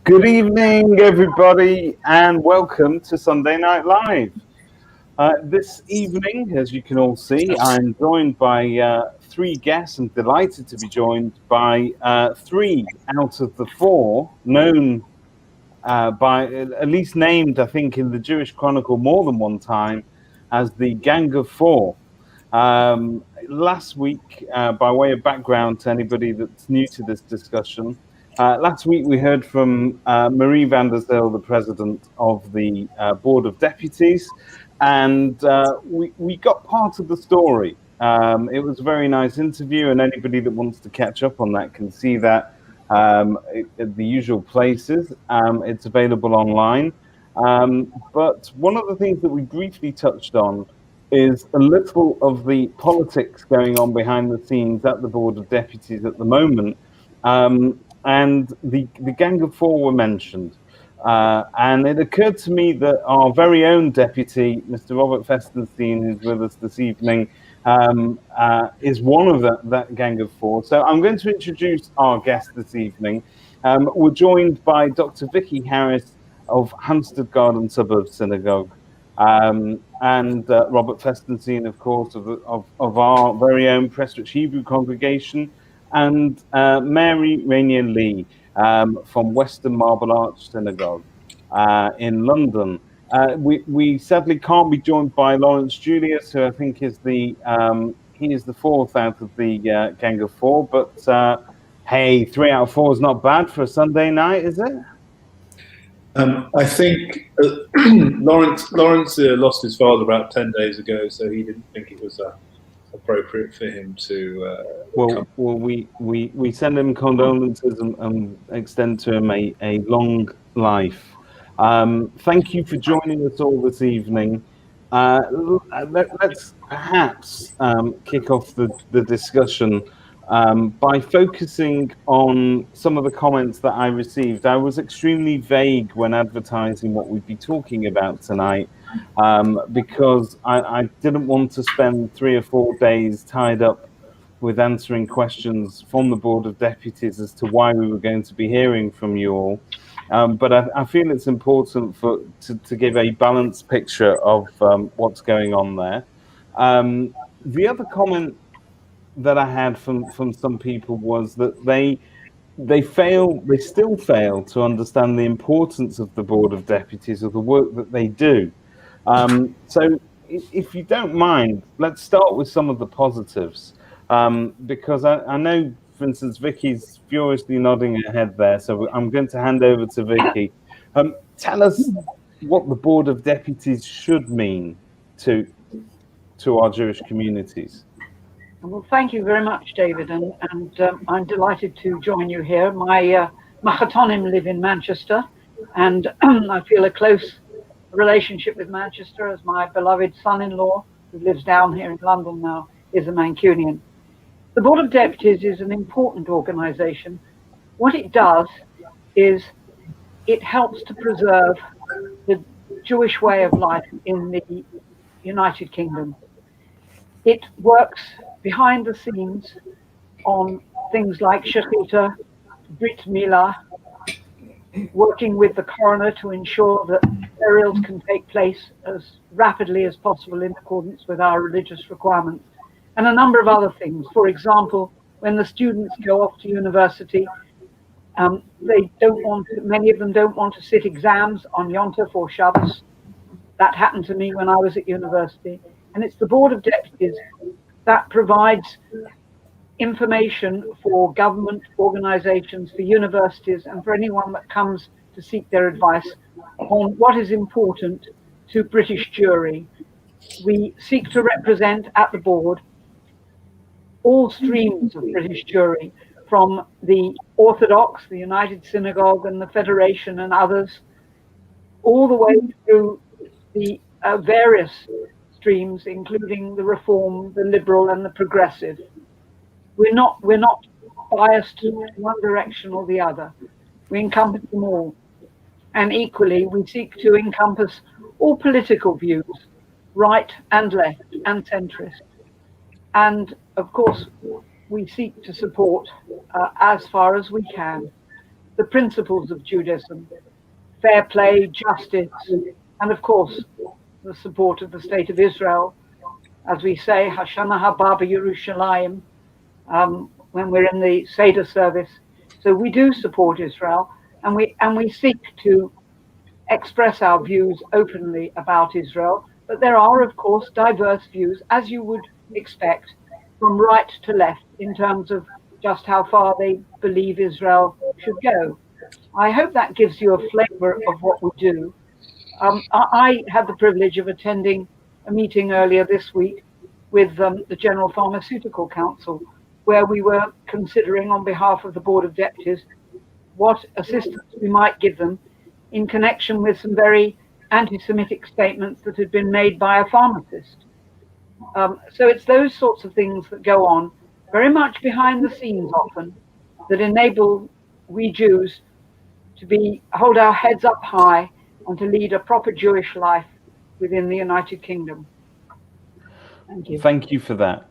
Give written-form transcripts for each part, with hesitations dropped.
Good evening, everybody, and welcome to Sunday Night Live. This evening, as you can all see, I'm joined by three guests. I'm delighted to be joined by three out of the four known by, at least named, I think, in the Jewish Chronicle more than one time as the Gang of Four. Last week, by way of background to anybody that's new to this discussion, last week we heard from Marie van der Zyl, the president of the Board of Deputies, and we got part of the story. It was a very nice interview, and anybody that wants to catch up on that can see that at the usual places. It's available online. But one of the things that we briefly touched on is a little of the politics going on behind the scenes at the Board of Deputies at the moment. And the Gang of Four were mentioned. And it occurred to me that our very own deputy, Mr. Robert Festenstein, who's with us this evening, is one of that Gang of Four. So I'm going to introduce our guest this evening. We're joined by Dr. Vicky Harris of Hampstead Garden Suburb Synagogue, and Robert Festenstein, of course, of our very own Prestwich Hebrew congregation, and Mary Rainier Lee, from Western Marble Arch Synagogue in London. We sadly can't be joined by Lawrence Julius, who I think is he is the fourth out of the gang of four. But hey, 3 out of 4 is not bad for a Sunday night, is it? I think Lawrence lost his father about 10 days ago, so he didn't think it was appropriate for him to. Well, we send him condolences and extend to him a long life. Thank you for joining us all this evening. Let's perhaps kick off the discussion by focusing on some of the comments that I received. I was extremely vague when advertising what we'd be talking about tonight, because I didn't want to spend 3 or 4 days tied up with answering questions from the Board of Deputies as to why we were going to be hearing from you all. But I feel it's important to give a balanced picture of what's going on there. The other comment that I had from some people was that they still fail to understand the importance of the Board of Deputies, of the work that they do. So if you don't mind, let's start with some of the positives, because I know, for instance, Vicky's furiously nodding her head there, so I'm going to hand over to Vicky. Tell us what the Board of Deputies should mean to our Jewish communities. Well, thank you very much, David, and I'm delighted to join you here. My Machatonim live in Manchester, and I feel a close relationship with Manchester, as my beloved son-in-law, who lives down here in London now, is a Mancunian. The Board of Deputies is an important organisation. What it does is it helps to preserve the Jewish way of life in the United Kingdom. It works behind the scenes on things like Shechita, Brit Milah, working with the coroner to ensure that burials can take place as rapidly as possible in accordance with our religious requirements, and a number of other things. For example, when the students go off to university, many of them don't want to sit exams on Yom Tov or Shabbos. That happened to me when I was at university. And it's the Board of Deputies that provides information for government organizations, for universities, and for anyone that comes to seek their advice on what is important to British Jewry. We seek to represent at the board all streams of British Jewry, from the Orthodox, the United Synagogue and the Federation and others, all the way through the various streams, including the Reform, the Liberal and the Progressive. We're not biased to one direction or the other. We encompass them all. And equally, we seek to encompass all political views, right and left and centrist. And of course, we seek to support, as far as we can, the principles of Judaism, fair play, justice, and of course, the support of the State of Israel. As we say, Hashana Haba B'Yerushalayim, when we're in the Seder service. So we do support Israel, and we seek to express our views openly about Israel. But there are, of course, diverse views, as you would expect, from right to left, in terms of just how far they believe Israel should go. I hope that gives you a flavor of what we do. I had the privilege of attending a meeting earlier this week with the General Pharmaceutical Council, where we were considering, on behalf of the Board of Deputies, what assistance we might give them in connection with some very anti-Semitic statements that had been made by a pharmacist. So it's those sorts of things that go on, very much behind the scenes often, that enable we Jews to hold our heads up high and to lead a proper Jewish life within the United Kingdom. Thank you. Thank you for that.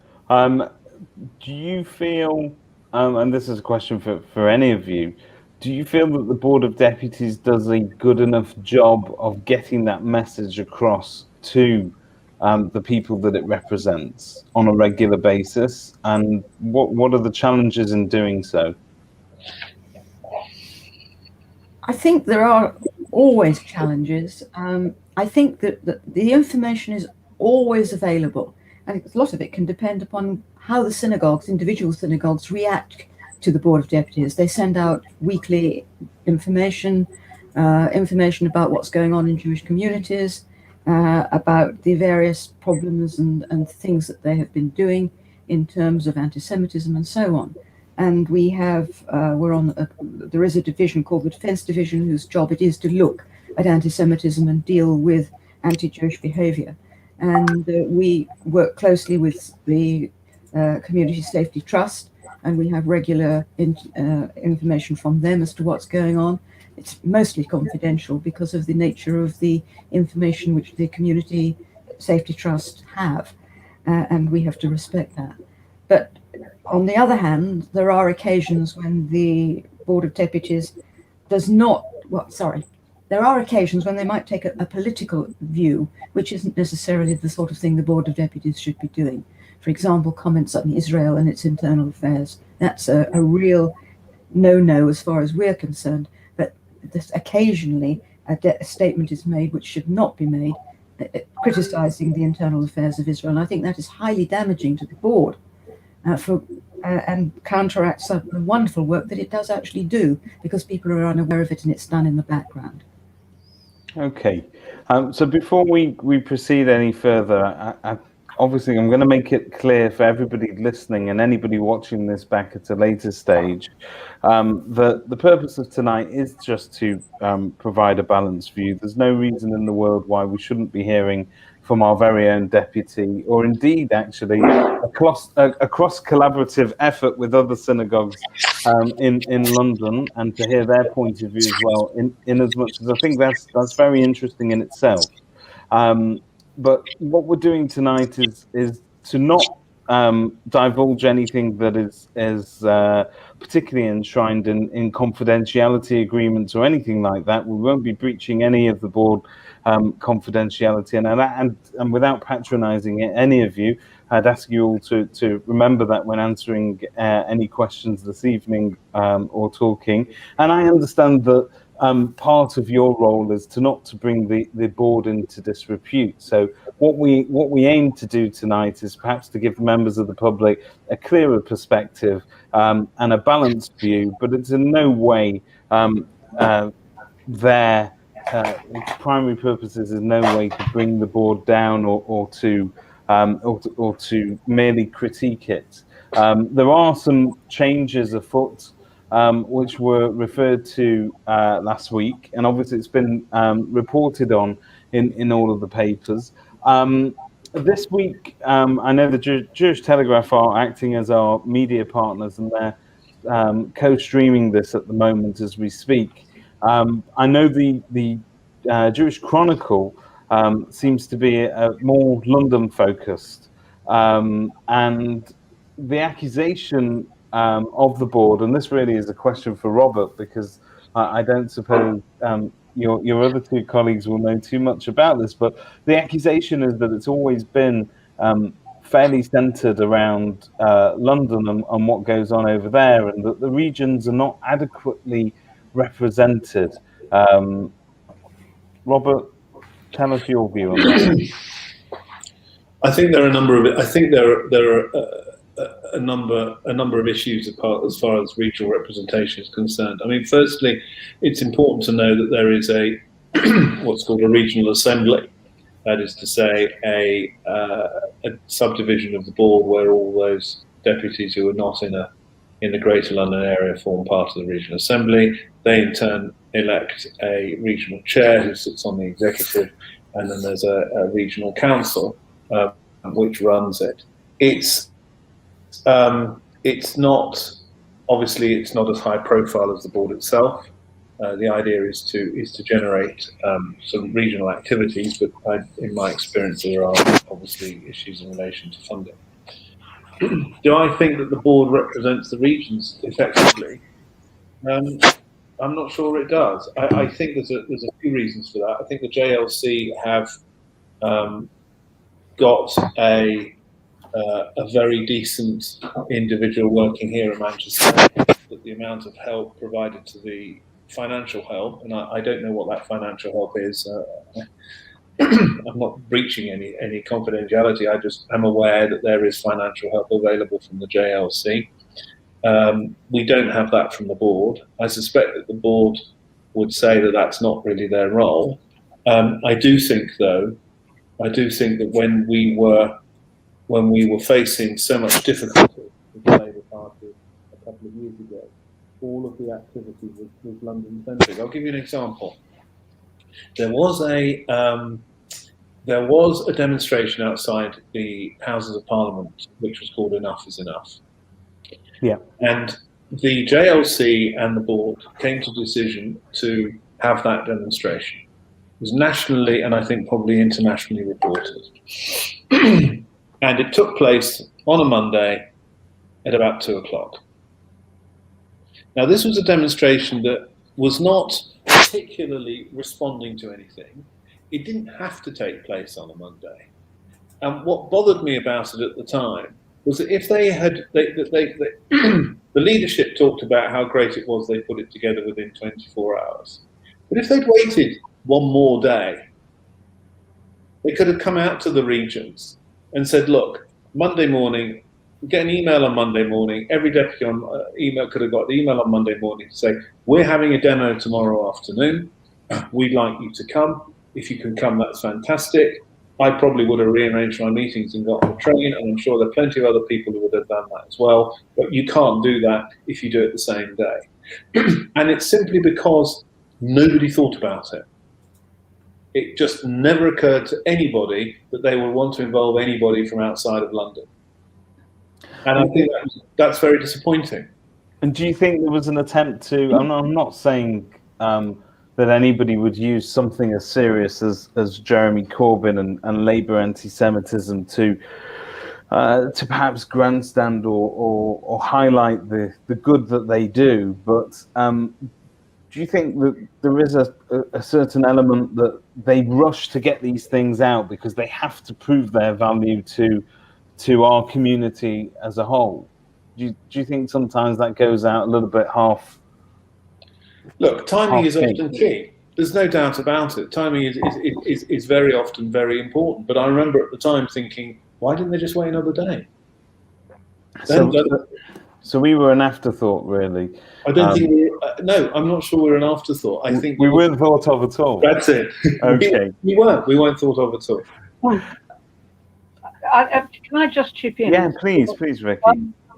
Do you feel, and this is a question for any of you, do you feel that the Board of Deputies does a good enough job of getting that message across to the people that it represents on a regular basis? And what are the challenges in doing so? think there are always challenges. I think that the information is always available, and a lot of it can depend upon how the synagogues, individual synagogues, react to the Board of Deputies. They send out weekly information about what's going on in Jewish communities, about the various problems and things that they have been doing in terms of anti-Semitism and so on. And we have, there is a division called the Defense Division, whose job it is to look at anti-Semitism and deal with anti-Jewish behavior. And we work closely with the Community Safety Trust, and we have regular information from them as to what's going on. It's mostly confidential because of the nature of the information which the Community Safety Trust have, and we have to respect that. But on the other hand, there are occasions when the Board of Deputies there are occasions when they might take a political view, which isn't necessarily the sort of thing the Board of Deputies should be doing. For example, comments on Israel and its internal affairs. That's a real no-no as far as we're concerned. But occasionally a statement is made which should not be made, criticizing the internal affairs of Israel. And I think that is highly damaging to the board and counteracts the wonderful work that it does actually do, because people are unaware of it and it's done in the background. Okay, so before we proceed any further, obviously I'm going to make it clear for everybody listening and anybody watching this back at a later stage that the purpose of tonight is just to provide a balanced view. There's no reason in the world why we shouldn't be hearing from our very own deputy, or indeed actually a cross collaborative effort with other synagogues in London, and to hear their point of view as well, in as much as I think that's very interesting in itself. But what we're doing tonight is to not divulge anything that is particularly enshrined in confidentiality agreements or anything like that. We won't be breaching any of the board confidentiality, and without patronizing any of you, I'd ask you all to remember that when answering any questions this evening or talking. And I understand that part of your role is not to bring the board into disrepute. So what we aim to do tonight is perhaps to give members of the public a clearer perspective and a balanced view, but it's in no way its primary purpose is in no way to bring the board down or to merely critique it. There are some changes afoot which were referred to last week, and obviously it's been reported on in all of the papers. This week, I know the Jewish Telegraph are acting as our media partners, and they're co-streaming this at the moment as we speak. I know the Jewish Chronicle seems to be more London-focused, and the accusation of the board, and this really is a question for Robert, because I don't suppose your other two colleagues will know too much about this, but the accusation is that it's always been fairly centered around London and what goes on over there, and that the regions are not adequately represented. Robert, tell us your view on that. I think there are a number of. I think there are a number of issues as far as regional representation is concerned. I mean, firstly, it's important to know that there is a what's called a regional assembly. That is to say, a subdivision of the board where all those deputies who are not in the Greater London area form part of the regional assembly. They in turn elect a regional chair who sits on the executive, and then there's a regional council which runs it. It's not, obviously it's not as high profile as the board itself. The idea is to generate some regional activities, but in my experience there are obviously issues in relation to funding. Do I think that the board represents the regions effectively? I'm not sure it does. I think there's a few reasons for that. I think the JLC have got a very decent individual working here at Manchester. That the amount of help provided to the financial help, and I don't know what that financial help is. I'm not breaching any confidentiality. I just am aware that there is financial help available from the JLC. We don't have that from the board. I suspect that the board would say that that's not really their role. I do think that when we were facing so much difficulty with the Labour Party a couple of years ago, all of the activity was London centric. I'll give you an example. There was a demonstration outside the Houses of Parliament, which was called Enough is Enough. Yeah. And the JLC and the board came to a decision to have that demonstration. It was nationally and I think probably internationally reported. And it took place on a Monday at about 2:00. Now, this was a demonstration that was not particularly responding to anything. It didn't have to take place on a Monday. And what bothered me about it at the time was that if they had, the leadership talked about how great it was they put it together within 24 hours. But if they'd waited one more day, they could have come out to the regions and said, look, Monday morning, get an email on Monday morning. Every deputy on email could have got the email on Monday morning to say, we're having a demo tomorrow afternoon. We'd like you to come. If you can come, that's fantastic. I probably would have rearranged my meetings and got on the train, and I'm sure there are plenty of other people who would have done that as well. But you can't do that if you do it the same day. And it's simply because nobody thought about it. It just never occurred to anybody that they would want to involve anybody from outside of London. And I think that's very disappointing. And do you think there was an attempt to, I'm not saying that anybody would use something as serious as Jeremy Corbyn and Labour anti-Semitism to perhaps grandstand or highlight the good that they do, but do you think that there is a certain element that they rush to get these things out because they have to prove their value to our community as a whole? Do you think sometimes that goes out a little bit half? Look, timing is often key. There's no doubt about it. Timing is very often very important. But I remember at the time thinking, why didn't they just wait another day? So we were an afterthought, really. I don't think no, I'm not sure we're an afterthought. I think we weren't thought of at all. That's it. Okay. We weren't thought of at all. Can I just chip in? Yeah, please, Ricky.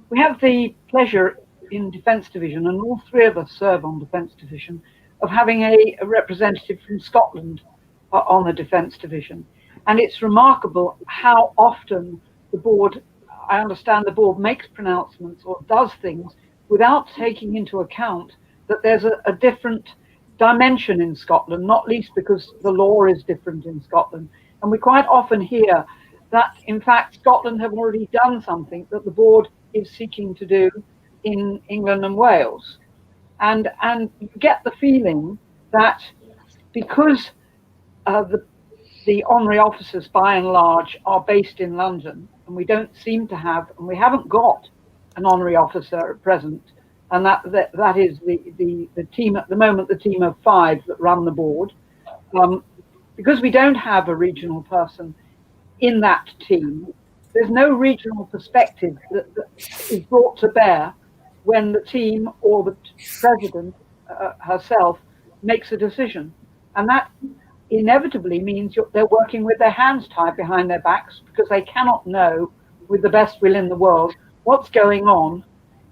We have the pleasure in Defence Division, and all three of us serve on Defence Division, of having a representative from Scotland on the Defence Division. And it's remarkable how often the board, I understand the board makes pronouncements or does things without taking into account that there's a different dimension in Scotland, not least because the law is different in Scotland. And we quite often hear that, in fact, Scotland have already done something that the board is seeking to do in England and Wales. And you get the feeling that because the honorary officers, by and large, are based in London, and we don't seem to have, and we haven't got an honorary officer at present, and that is the team at the moment, the team of 5 that run the board. Because we don't have a regional person in that team, there's no regional perspective that is brought to bear when the team or the president herself makes a decision. And that inevitably means they're working with their hands tied behind their backs, because they cannot know, with the best will in the world, what's going on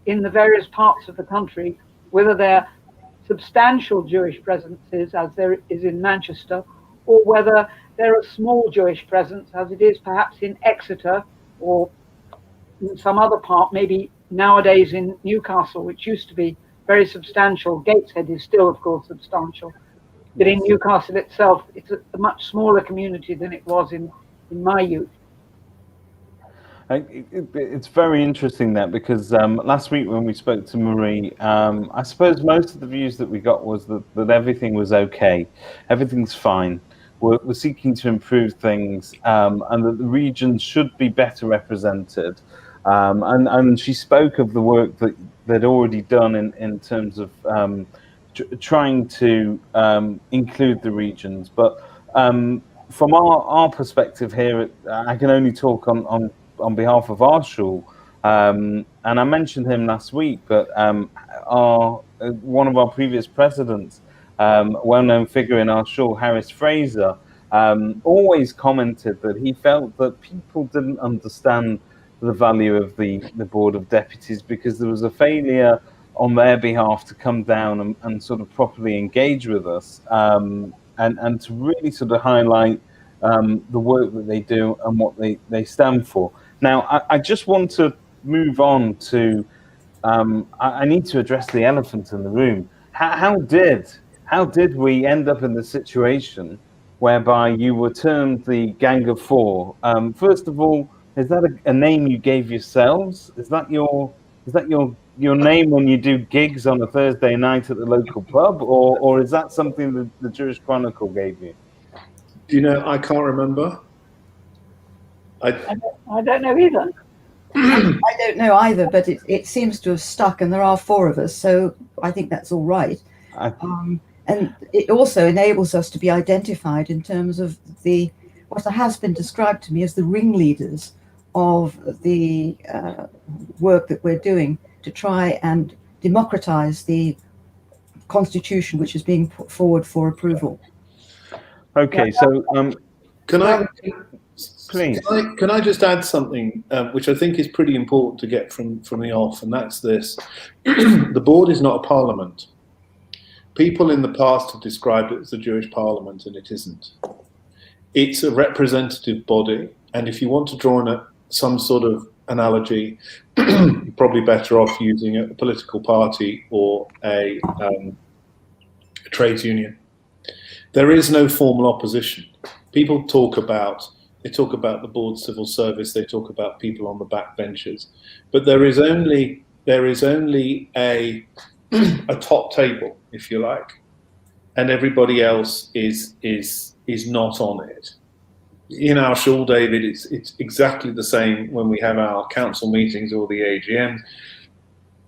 in the various parts of the country, whether they're substantial Jewish presences, as there is in Manchester, or whether they're a small Jewish presence, as it is perhaps in Exeter, or in some other part, maybe nowadays in Newcastle, which used to be very substantial. Gateshead is still, of course, substantial. But in Newcastle itself, it's a much smaller community than it was in my youth. It's very interesting that, because last week when we spoke to Marie, I suppose most of the views that we got was that everything was okay, everything's fine. We're seeking to improve things, and that the regions should be better represented. And she spoke of the work that they'd already done in terms of trying to include the regions. But from our perspective here, I can only talk on behalf of our shul. And I mentioned him last week, but one of our previous presidents, well-known figure in our shul, Harris Fraser, always commented that he felt that people didn't understand the value of the Board of Deputies because there was a failure on their behalf to come down and sort of properly engage with us, and to really sort of highlight the work that they do and what they stand for. Now, I just want to move on to, I need to address the elephant in the room. How did we end up in the situation whereby you were termed the Gang of Four? First of all, is that a name you gave yourselves? Is that your name when you do gigs on a Thursday night at the local pub, or is that something that the Jewish Chronicle gave you? Do you know? I can't remember. I don't know either. I don't know either, but it seems to have stuck, and there are four of us, so I think that's all right. And it also enables us to be identified in terms of what has been described to me as the ringleaders of the work that we're doing to try and democratize the constitution which is being put forward for approval. Okay, so can I please? Can I just add something which I think is pretty important to get from the off, and that's this: the board is not a parliament. People in the past have described it as the Jewish Parliament, and it isn't. It's a representative body, and if you want to draw some sort of analogy, you're probably better off using a political party or a trades union. There is no formal opposition. People talk about the board civil service, they talk about people on the back benches, but there is only a top table, if you like, and everybody else is not on it. In our shul, David, it's exactly the same when we have our council meetings or the AGM.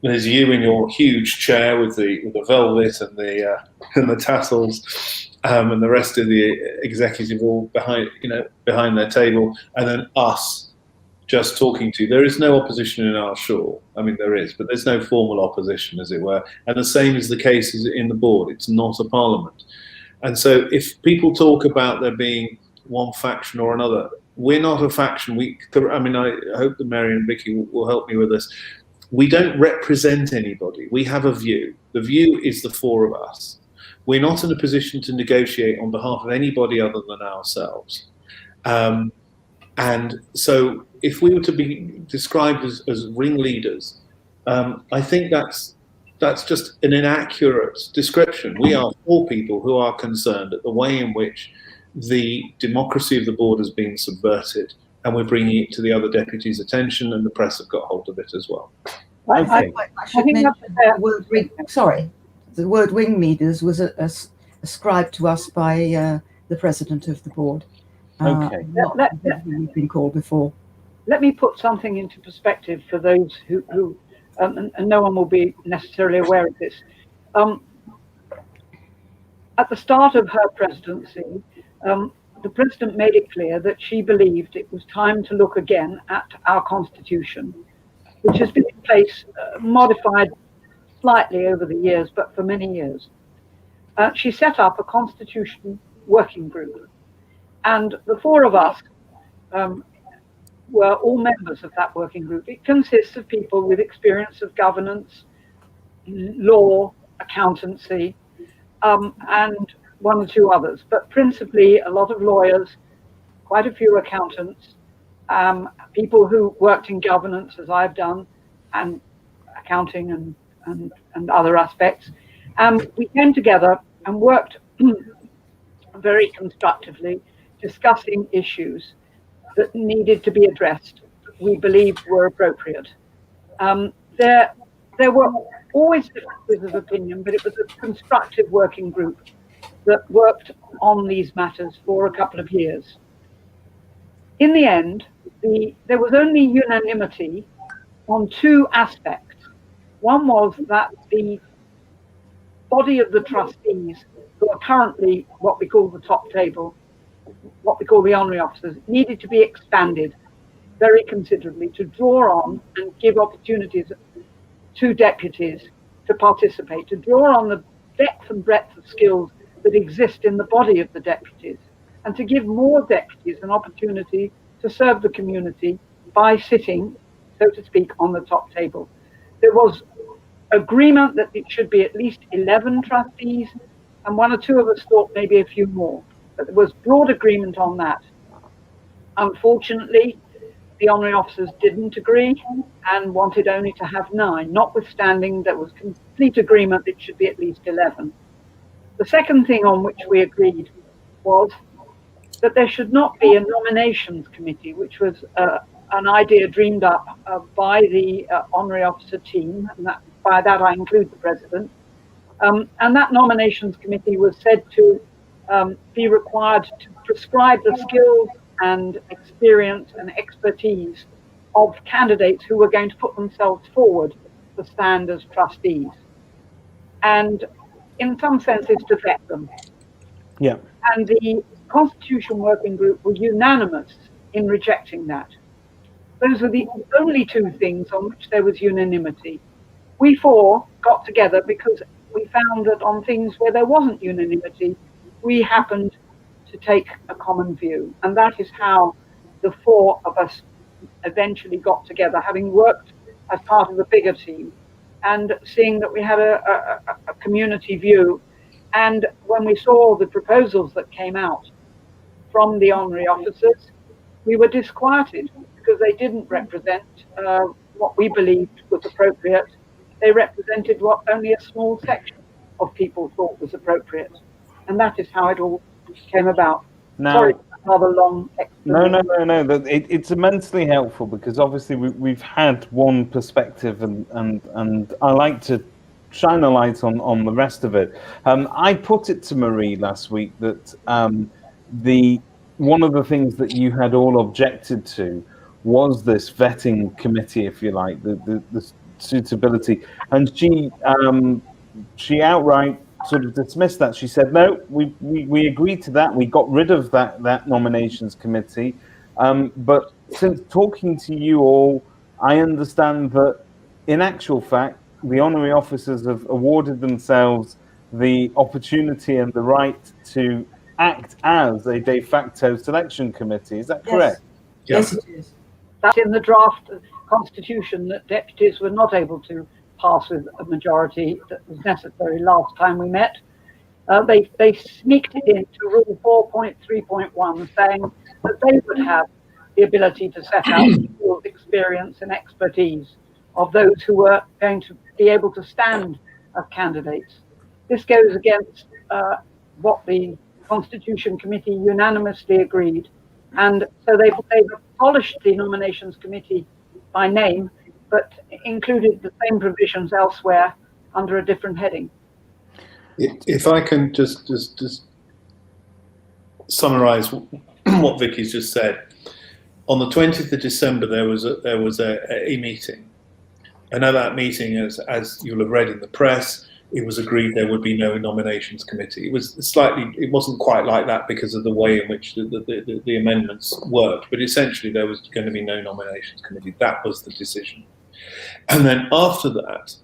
There's you in your huge chair with the velvet and the tassels, and the rest of the executive all behind their table, and then us just talking to you. There is no opposition in our shul. I mean, there is, but there's no formal opposition, as it were. And the same is the case in the board. It's not a parliament. And so if people talk about there being one faction or another, we're not a faction. I hope that Mary and Vicky will help me with this. We don't represent anybody. We have a view. The view is the four of us. We're not in a position to negotiate on behalf of anybody other than ourselves. And so if we were to be described as ringleaders, I think that's just an inaccurate description. We are four people who are concerned at the way in which the democracy of the board has been subverted, and we're bringing it to the other deputies' attention, and the press have got hold of it as well. I should mention the word ringleaders was ascribed to us by the president of the board. Okay. We've been called before. Let me put something into perspective for those who and no one will be necessarily aware of this. At the start of her presidency, the president made it clear that she believed it was time to look again at our constitution, which has been in place, modified slightly over the years, but for many years. She set up a constitution working group, and the four of us were all members of that working group. It consists of people with experience of governance, law, accountancy, and one or two others, but principally a lot of lawyers, quite a few accountants, people who worked in governance, as I've done, and accounting and other aspects. We came together and worked very constructively, discussing issues that needed to be addressed, we believed were appropriate. There were always differences of opinion, but it was a constructive working group that worked on these matters for a couple of years. In the end, there was only unanimity on two aspects. One was that the body of the trustees, who are currently what we call the top table, what we call the honorary officers, needed to be expanded very considerably to draw on and give opportunities to deputies to participate, to draw on the depth and breadth of skills that exist in the body of the deputies, and to give more deputies an opportunity to serve the community by sitting, so to speak, on the top table. There was agreement that it should be at least 11 trustees, and one or two of us thought maybe a few more, but there was broad agreement on that. Unfortunately, the honorary officers didn't agree and wanted only to have 9, notwithstanding there was complete agreement it should be at least 11. The second thing on which we agreed was that there should not be a nominations committee, which was an idea dreamed up by the honorary officer team, and by that I include the president. And that nominations committee was said to be required to prescribe the skills and experience and expertise of candidates who were going to put themselves forward to stand as trustees, and in some senses to vet them. Yeah. And the Constitution Working Group were unanimous in rejecting that. Those were the only 2 things on which there was unanimity. We 4 got together because we found that on things where there wasn't unanimity, we happened to take a common view. And that is how the 4 of us eventually got together, having worked as part of a bigger team and seeing that we had a community view. And when we saw the proposals that came out from the honorary officers, we were disquieted because they didn't represent what we believed was appropriate. They represented what only a small section of people thought was appropriate. And that is how it all came about. Now, sorry, rather long explanation. No. It's immensely helpful because obviously we've had one perspective, and I like to shine a light on the rest of it. I put it to Marie last week that one of the things that you had all objected to was this vetting committee, if you like, the suitability, and she outright sort of dismissed that. She said, no, we agreed to that. We got rid of that nominations committee. But since talking to you all, I understand that in actual fact, the honorary officers have awarded themselves the opportunity and the right to act as a de facto selection committee. Is that correct? Yes, it is. That's in the draft constitution that deputies were not able to pass with a majority that was necessary last time we met. They sneaked it into Rule 4.3.1, saying that they would have the ability to set out skills, experience and expertise of those who were going to be able to stand as candidates. This goes against what the Constitution Committee unanimously agreed. And so they've abolished the Nominations Committee by name, but included the same provisions elsewhere under a different heading. If I can just summarise what Vicky's just said, on the 20th of December there was a meeting, and at that meeting, as you'll have read in the press, it was agreed there would be no nominations committee. It wasn't quite like that because of the way in which the amendments worked, but essentially there was going to be no nominations committee. That was the decision. And then after that,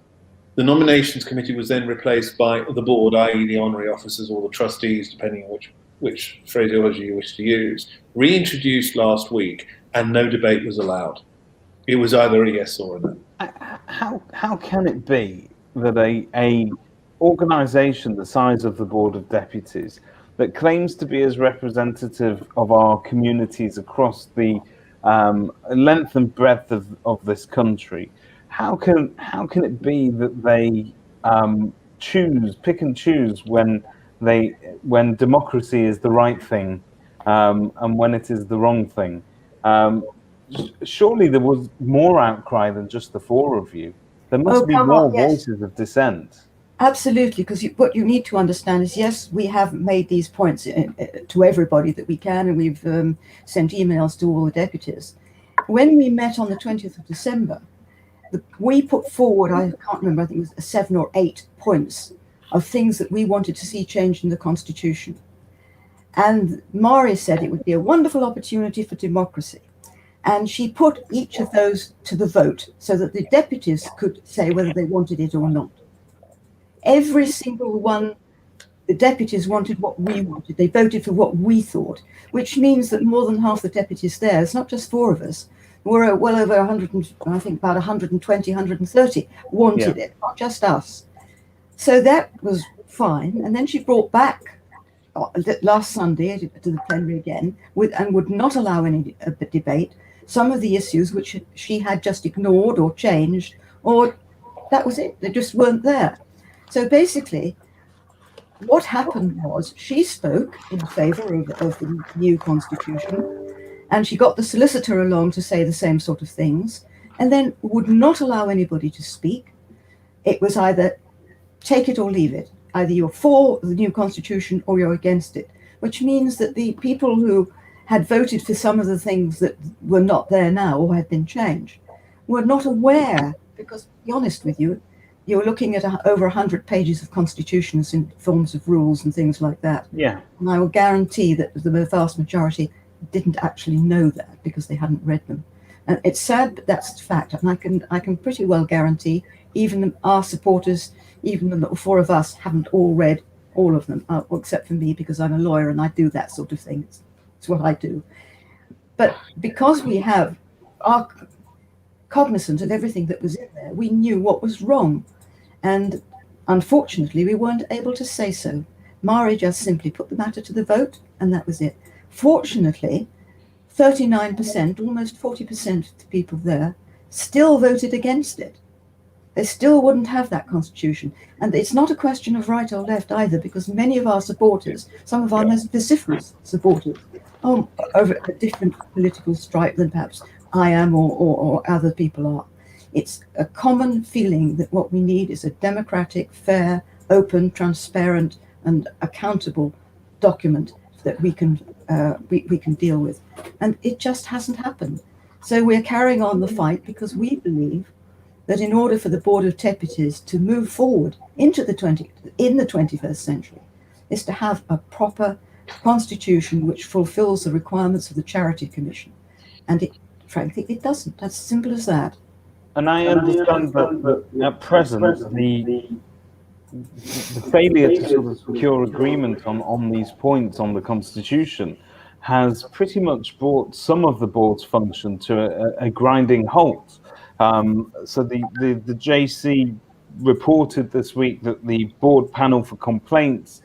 the nominations committee was then replaced by the board, i.e. the honorary officers or the trustees, depending on which phraseology you wish to use, reintroduced last week, and no debate was allowed. It was either a yes or a no. How can it be that a organisation the size of the Board of Deputies that claims to be as representative of our communities across the length and breadth of this country, how can it be that they pick and choose when democracy is the right thing and when it is the wrong thing? Surely there was more outcry than just the 4 of you. There must be more voices of dissent. Absolutely, because what you need to understand is, yes, we have made these points to everybody that we can, and we've sent emails to all the deputies. When we met on the 20th of December, we put forward, I can't remember, I think it was 7 or 8 points of things that we wanted to see changed in the Constitution. And Mari said it would be a wonderful opportunity for democracy. And she put each of those to the vote so that the deputies could say whether they wanted it or not. Every single one, the deputies wanted what we wanted. They voted for what we thought, which means that more than half the deputies there, it's not just 4 of us, were well over 100, I think about 120, 130 wanted it, not just us. So that was fine. And then she brought back last Sunday to the plenary again and would not allow any debate some of the issues which she had just ignored or changed, or that was it. They just weren't there. So basically, what happened was she spoke in favour of the new constitution, and she got the solicitor along to say the same sort of things, and then would not allow anybody to speak. It was either take it or leave it. Either you're for the new constitution or you're against it, which means that the people who had voted for some of the things that were not there now or had been changed were not aware, because to be honest with you, you're looking at over 100 pages of constitutions in forms of rules and things like that. Yeah. And I will guarantee that the vast majority didn't actually know that because they hadn't read them. And it's sad, but that's a fact. And I can pretty well guarantee even our supporters, even the 4 of us, haven't all read all of them, except for me, because I'm a lawyer and I do that sort of thing. It's what I do. But because we are cognizant of everything that was in there, we knew what was wrong. And unfortunately, we weren't able to say so. Mari just simply put the matter to the vote, and that was it. Fortunately, 39%, almost 40% of the people there, still voted against it. They still wouldn't have that constitution. And it's not a question of right or left either, because many of our supporters, some of our most vociferous supporters, are over a different political stripe than perhaps I am or other people are. It's a common feeling that what we need is a democratic, fair, open, transparent, and accountable document that we can deal with. And it just hasn't happened. So we're carrying on the fight because we believe that in order for the Board of Deputies to move forward in the 21st century, is to have a proper constitution which fulfills the requirements of the Charity Commission. And frankly, it doesn't. That's as simple as that. And I understand that at present, the failure to sort of secure agreement on these points on the Constitution has pretty much brought some of the board's function to a grinding halt. So the JC reported this week that the board panel for complaints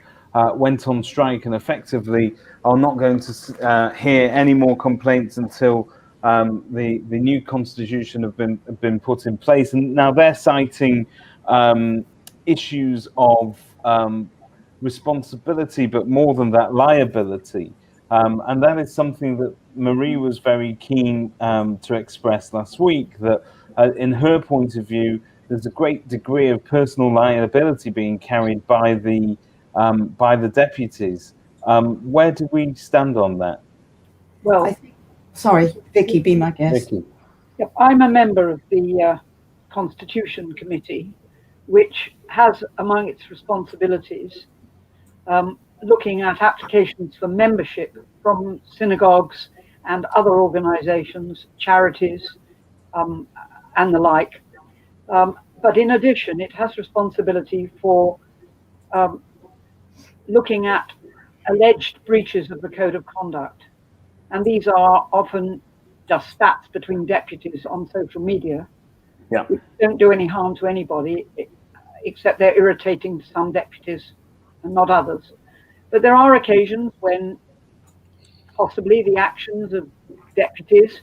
went on strike and effectively are not going to hear any more complaints until the new constitution have been put in place. And now they're citing issues of responsibility, but more than that, liability. And that is something that Marie was very keen to express last week, that in her point of view, there's a great degree of personal liability being carried by the deputies. Where do we stand on that? Well, sorry, Vicky, be my guest. Vicky. Yep, I'm a member of the Constitution Committee, which has among its responsibilities looking at applications for membership from synagogues and other organizations, charities, and the like. But in addition, it has responsibility for looking at alleged breaches of the Code of Conduct. And these are often just spats between deputies on social media, which don't do any harm to anybody, except they're irritating to some deputies and not others. But there are occasions when possibly the actions of deputies,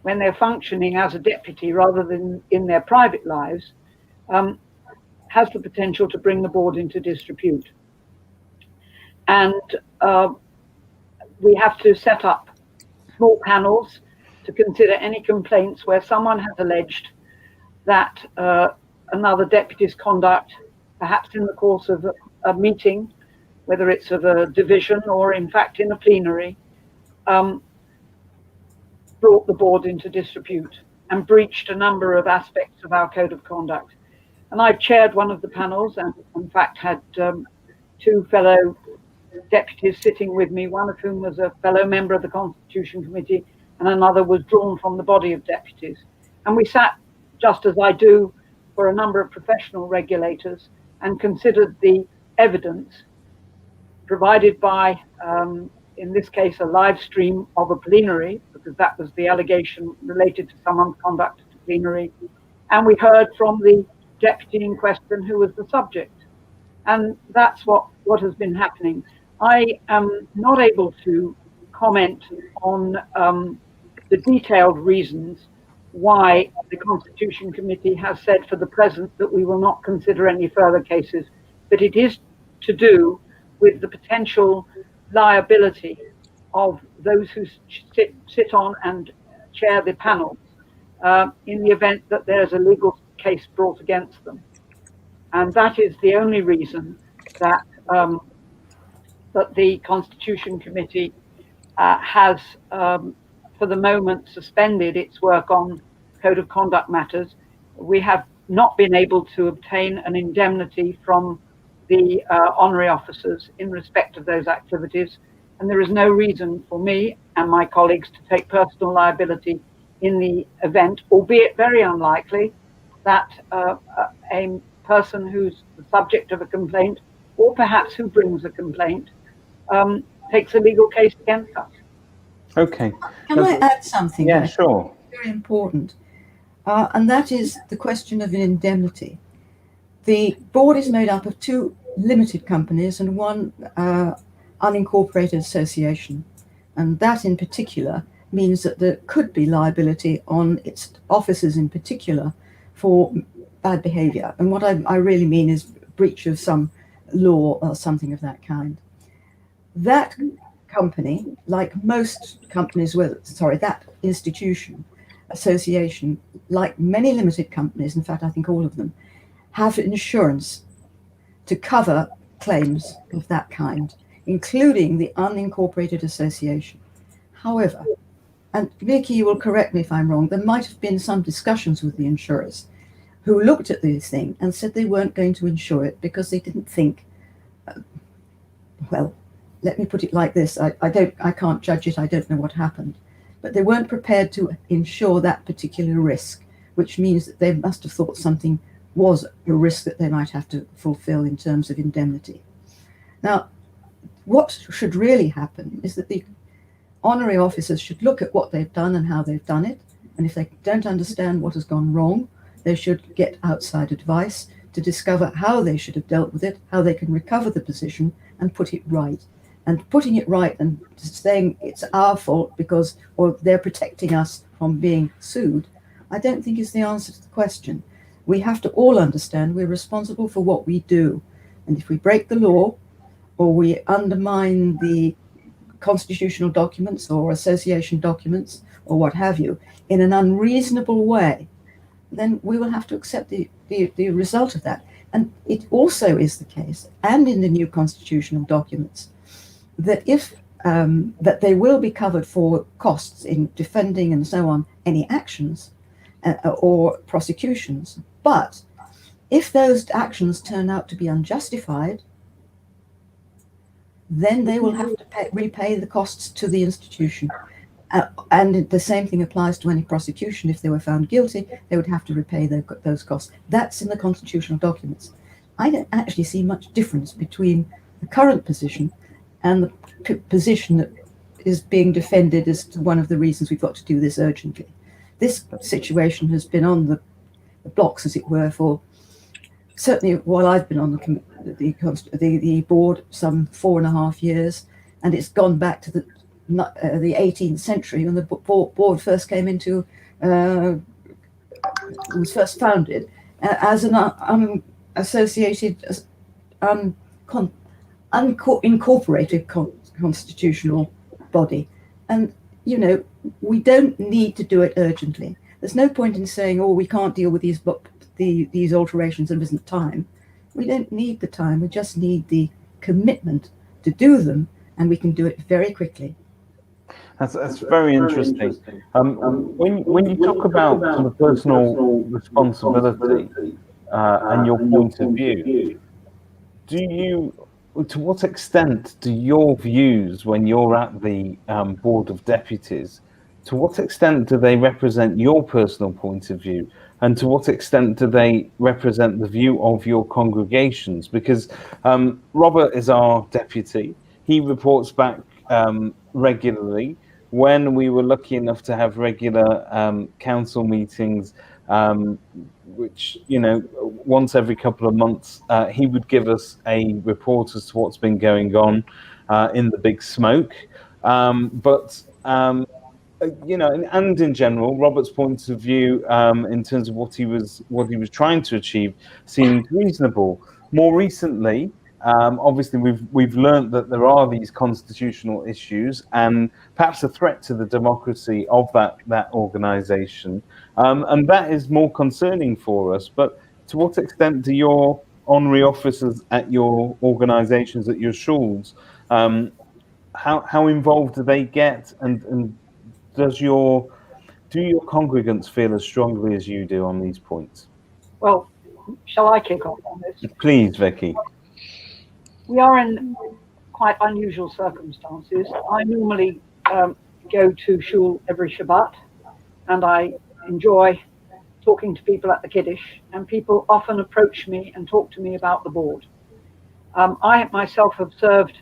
when they're functioning as a deputy rather than in their private lives, has the potential to bring the board into disrepute. And we have to set up small panels to consider any complaints where someone has alleged that another deputy's conduct, perhaps in the course of a meeting, whether it's of a division or in fact in a plenary, brought the board into disrepute and breached a number of aspects of our Code of Conduct. And I've chaired one of the panels, and in fact had two fellow deputies sitting with me, one of whom was a fellow member of the Constitution Committee, and another was drawn from the body of deputies. And we sat, just as I do for a number of professional regulators, and considered the evidence provided by, in this case, a live stream of a plenary, because that was the allegation related to someone's conduct at the plenary. And we heard from the deputy in question who was the subject. And that's what has been happening. I am not able to comment on the detailed reasons why the Constitution Committee has said for the present that we will not consider any further cases, but it is to do with the potential liability of those who sit on and chair the panels in the event that there's a legal case brought against them. And that is the only reason that that the Constitution Committee has, for the moment, suspended its work on Code of Conduct matters. We have not been able to obtain an indemnity from the honorary officers in respect of those activities, and there is no reason for me and my colleagues to take personal liability in the event, albeit very unlikely, that a person who's the subject of a complaint, or perhaps who brings a complaint, takes a legal case against us. Okay. Can I add something? Yeah, sure. Very important. And that is the question of an indemnity. The board is made up of two limited companies and one unincorporated association. And that in particular means that there could be liability on its officers in particular for bad behavior. And what I really mean is breach of some law or something of that kind. That company, like most companies, that institution, association, like many limited companies, in fact, I think all of them, have insurance to cover claims of that kind, including the unincorporated association. However, and Vicky, you will correct me if I'm wrong, there might have been some discussions with the insurers who looked at this thing and said they weren't going to insure it because they didn't think, well, let me put it like this, I can't judge it, I don't know what happened, but they weren't prepared to insure that particular risk, which means that they must have thought something was a risk that they might have to fulfill in terms of indemnity. Now, what should really happen is that the honorary officers should look at what they've done and how they've done it, and if they don't understand what has gone wrong, they should get outside advice to discover how they should have dealt with it, how they can recover the position and put it right. And putting it right and saying it's our fault because, or they're protecting us from being sued, I don't think is the answer to the question. We have to all understand we're responsible for what we do. And if we break the law or we undermine the constitutional documents or association documents or what have you in an unreasonable way, then we will have to accept the result of that. And it also is the case, and in the new constitutional documents, that if that they will be covered for costs in defending and so on any actions or prosecutions. But if those actions turn out to be unjustified, then they will have to repay the costs to the institution. And the same thing applies to any prosecution. If they were found guilty, they would have to repay those costs. That's in the constitutional documents. I don't actually see much difference between the current position and the position that is being defended as to one of the reasons we've got to do this urgently. This situation has been on the blocks, as it were, for certainly while I've been on the board, some 4.5 years, and it's gone back to the 18th century when the board first came into, was first founded as an unassociated, unincorporated constitutional body. And, you know, we don't need to do it urgently. There's no point in saying, oh, we can't deal with these alterations, there isn't time. We don't need the time, we just need the commitment to do them, and we can do it very quickly. That's very interesting. When you talk about sort of personal responsibility, and your point of view. To what extent do your views, when you're at the Board of Deputies, to what extent do they represent your personal point of view? And to what extent do they represent the view of your congregations? Because Robert is our deputy. He reports back regularly. When we were lucky enough to have regular council meetings, which, once every couple of months, he would give us a report as to what's been going on in the big smoke. And in general, Robert's point of view in terms of what he was trying to achieve seemed reasonable. More recently, obviously, we've learned that there are these constitutional issues and perhaps a threat to the democracy of that organisation, and that is more concerning for us. But to what extent do your honorary officers at your organisations, at your schools, how involved do they get, and do your congregants feel as strongly as you do on these points? Well, shall I kick off on this? Please, Vicky. We are in quite unusual circumstances. I normally go to shul every Shabbat, and I enjoy talking to people at the Kiddush, and people often approach me and talk to me about the board. I myself have served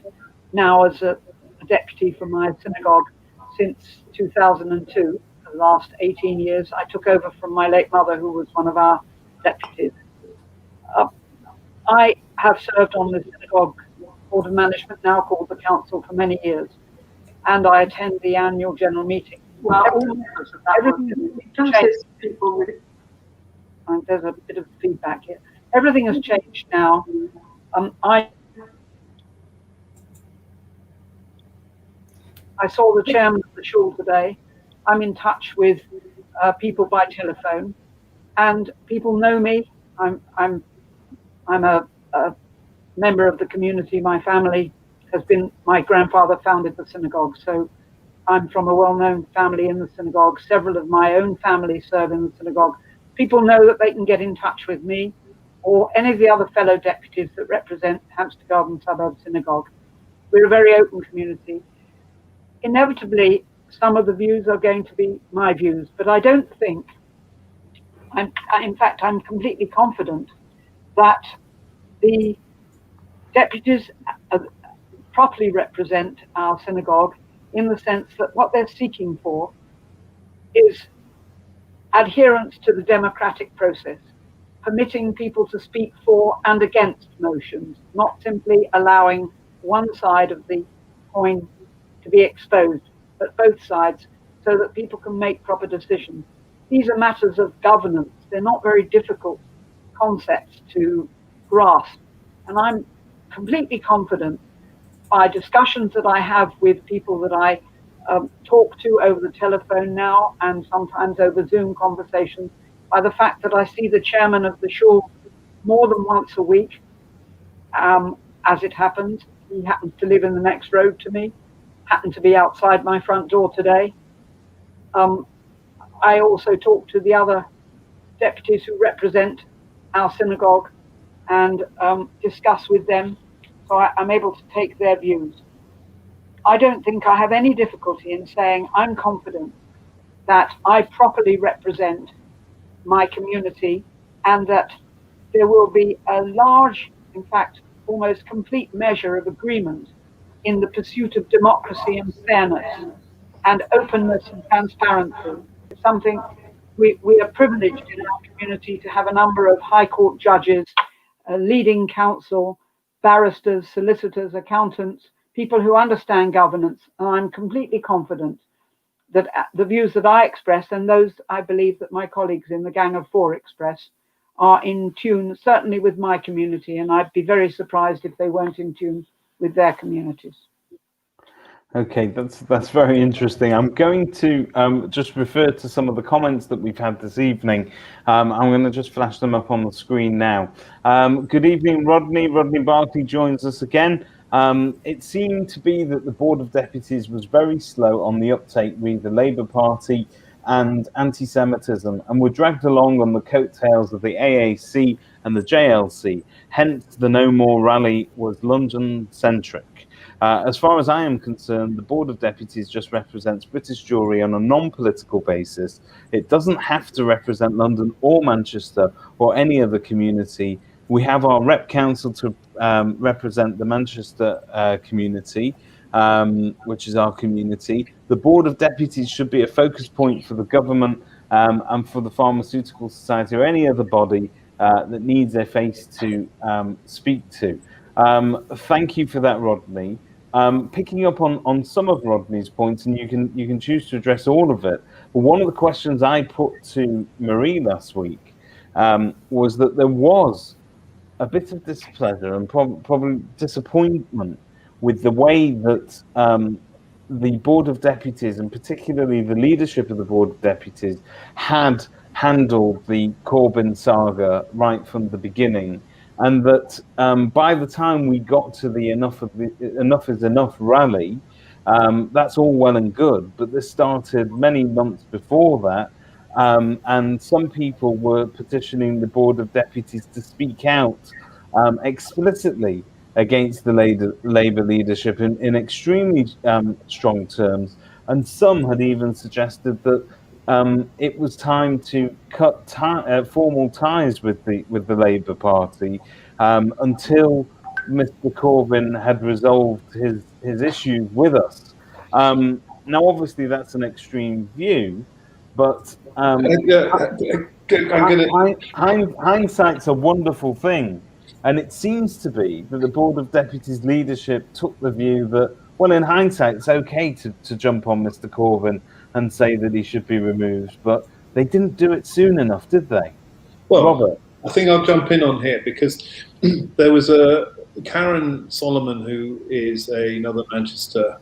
now as a deputy for my synagogue since 2002. For the last 18 years, I took over from my late mother, who was one of our deputies. I have served on the synagogue board of management, now called the council, for many years, and I attend the annual general meeting. Well, there's a bit of feedback here. Everything has changed now. I saw the chairman of the shul today. I'm in touch with people by telephone, and people know me. I'm a member of the community. My family my grandfather founded the synagogue, so I'm from a well-known family in the synagogue. Several of my own family serve in the synagogue. People know that they can get in touch with me or any of the other fellow deputies that represent Hampstead Garden Suburb Synagogue. We're a very open community. Inevitably, some of the views are going to be my views, but I don't think, in fact, I'm completely confident that the deputies properly represent our synagogue, in the sense that what they're seeking for is adherence to the democratic process, permitting people to speak for and against motions, not simply allowing one side of the coin to be exposed, but both sides, so that people can make proper decisions. These are matters of governance. They're not very difficult concepts to grasp. And I'm completely confident, by discussions that I have with people that I talk to over the telephone now, and sometimes over Zoom conversations, by the fact that I see the chairman of the shul more than once a week, as it happens. He happens to live in the next road to me, happened to be outside my front door today. I also talk to the other deputies who represent our synagogue and discuss with them, so I'm able to take their views. I don't think I have any difficulty in saying I'm confident that I properly represent my community, and that there will be a large, in fact, almost complete measure of agreement in the pursuit of democracy and fairness and openness and transparency. It's something we are privileged in our community to have a number of high court judges, leading counsel, barristers, solicitors, accountants, people who understand governance. And I'm completely confident that the views that I express, and those I believe that my colleagues in the Gang of Four express, are in tune, certainly with my community, and I'd be very surprised if they weren't in tune with their communities. Okay, that's very interesting. I'm going to just refer to some of the comments that we've had this evening. I'm going to just flash them up on the screen now. Good evening, Rodney. Rodney Barkley joins us again. It seemed to be that the Board of Deputies was very slow on the uptake with the Labour Party. and anti-Semitism, and were dragged along on the coattails of the AAC and the JLC. Hence, the No More rally was London-centric. As far as I am concerned, the Board of Deputies just represents British Jewry on a non-political basis. It doesn't have to represent London or Manchester or any other community. We have our Rep Council to represent the Manchester community, which is our community. The Board of Deputies should be a focus point for the government and for the Pharmaceutical Society or any other body that needs a face to speak to. Thank you for that, Rodney. Picking up on some of Rodney's points, and you can choose to address all of it. But one of the questions I put to Marie last week was that there was a bit of displeasure and probably disappointment with the way that the Board of Deputies, and particularly the leadership of the Board of Deputies, had handled the Corbyn saga right from the beginning. And that by the time we got to the Enough is Enough rally, that's all well and good. But this started many months before that. And some people were petitioning the Board of Deputies to speak out explicitly against the Labour leadership in extremely strong terms. And some had even suggested that it was time to cut formal ties with the Labour Party until Mr. Corbyn had resolved his issues with us. Now, obviously, that's an extreme view, but hindsight's a wonderful thing. And it seems to be that the Board of Deputies leadership took the view that, well, in hindsight, it's okay to jump on Mr. Corbyn and say that he should be removed, but they didn't do it soon enough, did they? Well, Robert? I think I'll jump in on here because there was a Karen Solomon, who is another Manchester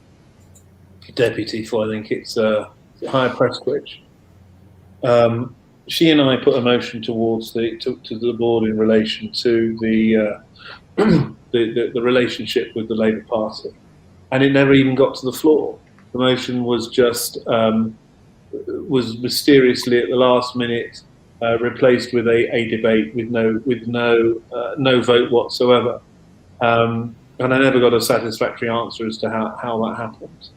deputy for, I think it's Higher Prestwich. She and I put a motion towards to the board in relation to the relationship with the Labour Party, and it never even got to the floor. The motion was just was mysteriously at the last minute replaced with a debate with no vote whatsoever, and I never got a satisfactory answer as to how that happened.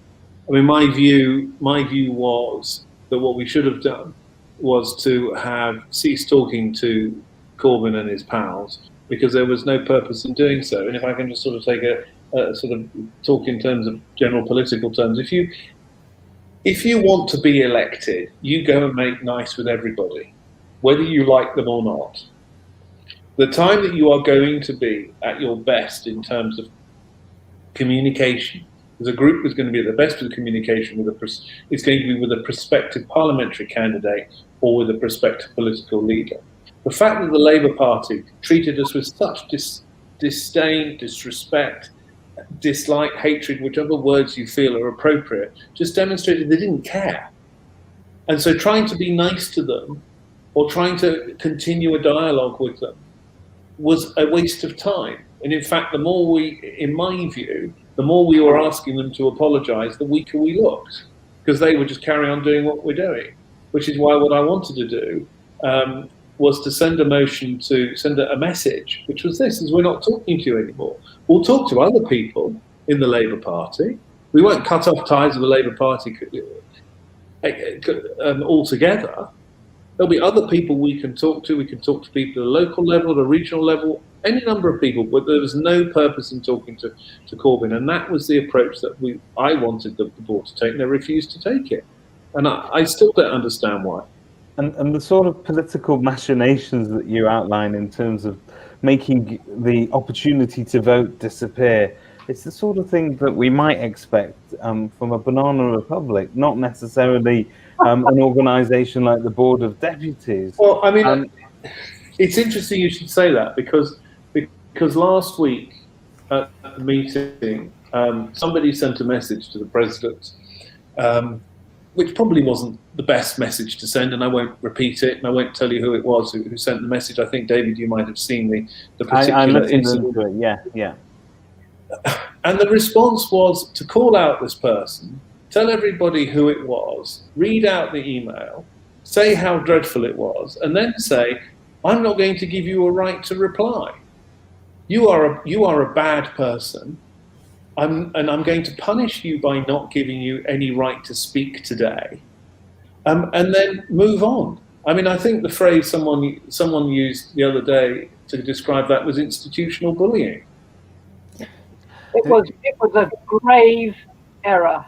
I mean, my view was that what we should have done was to have ceased talking to Corbyn and his pals, because there was no purpose in doing so. And if I can just sort of take a sort of talk in terms of general political terms, if you want to be elected, you go and make nice with everybody, whether you like them or not. The time that you are going to be at your best in terms of communication, as a group is going to be at the best of the communication it's going to be with a prospective parliamentary candidate or with a prospective political leader. The fact that the Labour Party treated us with such disdain, disrespect, dislike, hatred, whichever words you feel are appropriate, just demonstrated they didn't care. And so trying to be nice to them or trying to continue a dialogue with them was a waste of time. And in fact, in my view, the more we were asking them to apologise, the weaker we looked, because they would just carry on doing what we're doing, which is why what I wanted to do was to send a motion to send a message, which was this, is we're not talking to you anymore. We'll talk to other people in the Labour Party. We won't cut off ties with the Labour Party altogether. There'll be other people we can talk to. We can talk to people at a local level, at a regional level, any number of people, but there was no purpose in talking to Corbyn. And that was the approach that I wanted the board to take, and they refused to take it. And I still don't understand why. And the sort of political machinations that you outline in terms of making the opportunity to vote disappear, it's the sort of thing that we might expect from a banana republic, not necessarily an organisation like the Board of Deputies. Well, I mean, it's interesting you should say that, because last week at the meeting, somebody sent a message to the president, which probably wasn't the best message to send, and I won't repeat it, and I won't tell you who it was who sent the message. I think, David, you might have seen the particular incident. Yeah. And the response was to call out this person, tell everybody who it was, read out the email, say how dreadful it was, and then say, I'm not going to give you a right to reply. You are a bad person, and I'm going to punish you by not giving you any right to speak today, and then move on. I mean, I think the phrase someone used the other day to describe that was institutional bullying. It was a grave error.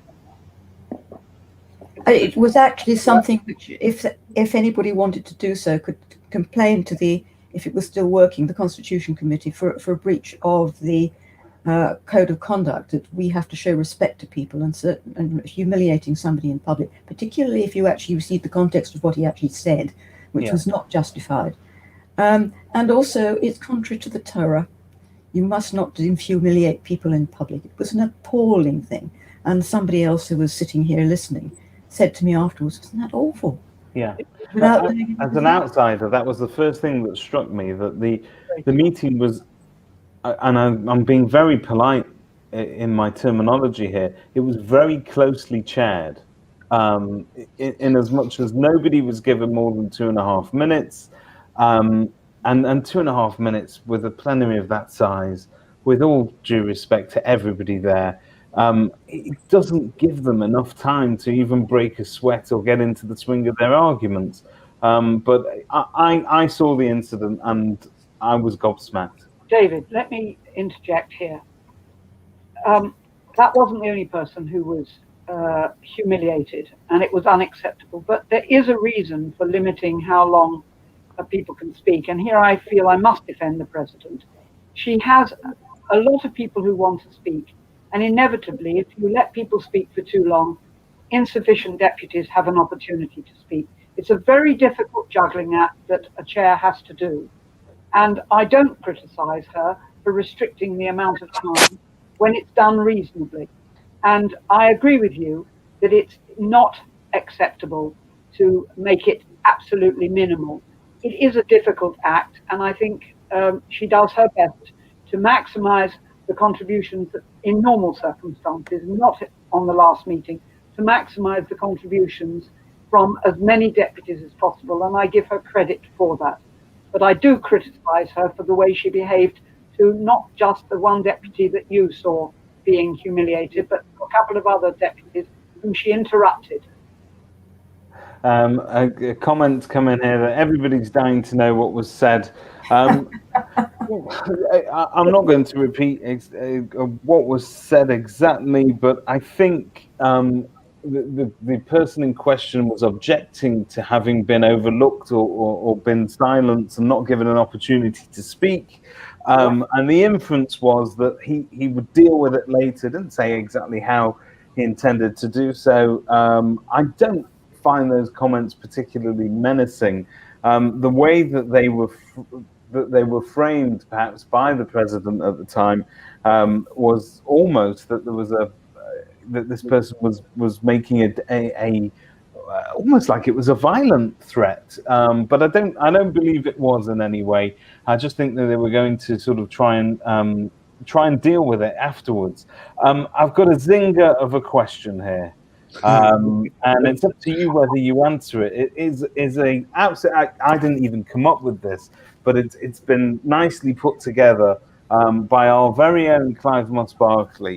It was actually something which, if anybody wanted to do so, could complain to if it was still working, the Constitution Committee for a breach of the code of conduct, that we have to show respect to people, and humiliating somebody in public, particularly if you actually received the context of what he actually said, which was not justified. And also, it's contrary to the Torah. You must not humiliate people in public. It was an appalling thing. And somebody else who was sitting here listening said to me afterwards, "Isn't that awful?" Yeah. As an outsider, that was the first thing that struck me, that the meeting was, and I'm being very polite in my terminology here, it was very closely chaired, in as much as nobody was given more than 2.5 minutes, and 2.5 minutes with a plenary of that size, with all due respect to everybody there, it doesn't give them enough time to even break a sweat or get into the swing of their arguments. But I saw the incident and I was gobsmacked. David, let me interject here. That wasn't the only person who was humiliated, and it was unacceptable. But there is a reason for limiting how long people can speak. And here I feel I must defend the President. She has a lot of people who want to speak. And inevitably, if you let people speak for too long, insufficient deputies have an opportunity to speak. It's a very difficult juggling act that a chair has to do. And I don't criticise her for restricting the amount of time when it's done reasonably. And I agree with you that it's not acceptable to make it absolutely minimal. It is a difficult act, and I think she does her best to maximise the contributions in normal circumstances, not on the last meeting, to maximise the contributions from as many deputies as possible, and I give her credit for that. But I do criticise her for the way she behaved to not just the one deputy that you saw being humiliated, but a couple of other deputies whom she interrupted. A comment come in here that everybody's dying to know what was said. I'm not going to repeat what was said exactly, but I think the person in question was objecting to having been overlooked or been silenced and not given an opportunity to speak. And the inference was that he would deal with it later. Didn't say exactly how he intended to do so. I don't find those comments particularly menacing. The way that they were framed, perhaps by the President at the time, was almost that there was that this person was making a almost like it was a violent threat. But I don't believe it was in any way. I just think that they were going to sort of try and deal with it afterwards. I've got a zinger of a question here. And it's up to you whether you answer it. It is a absolute. I didn't even come up with this, but it's been nicely put together by our very own Clive Moss-Barclay.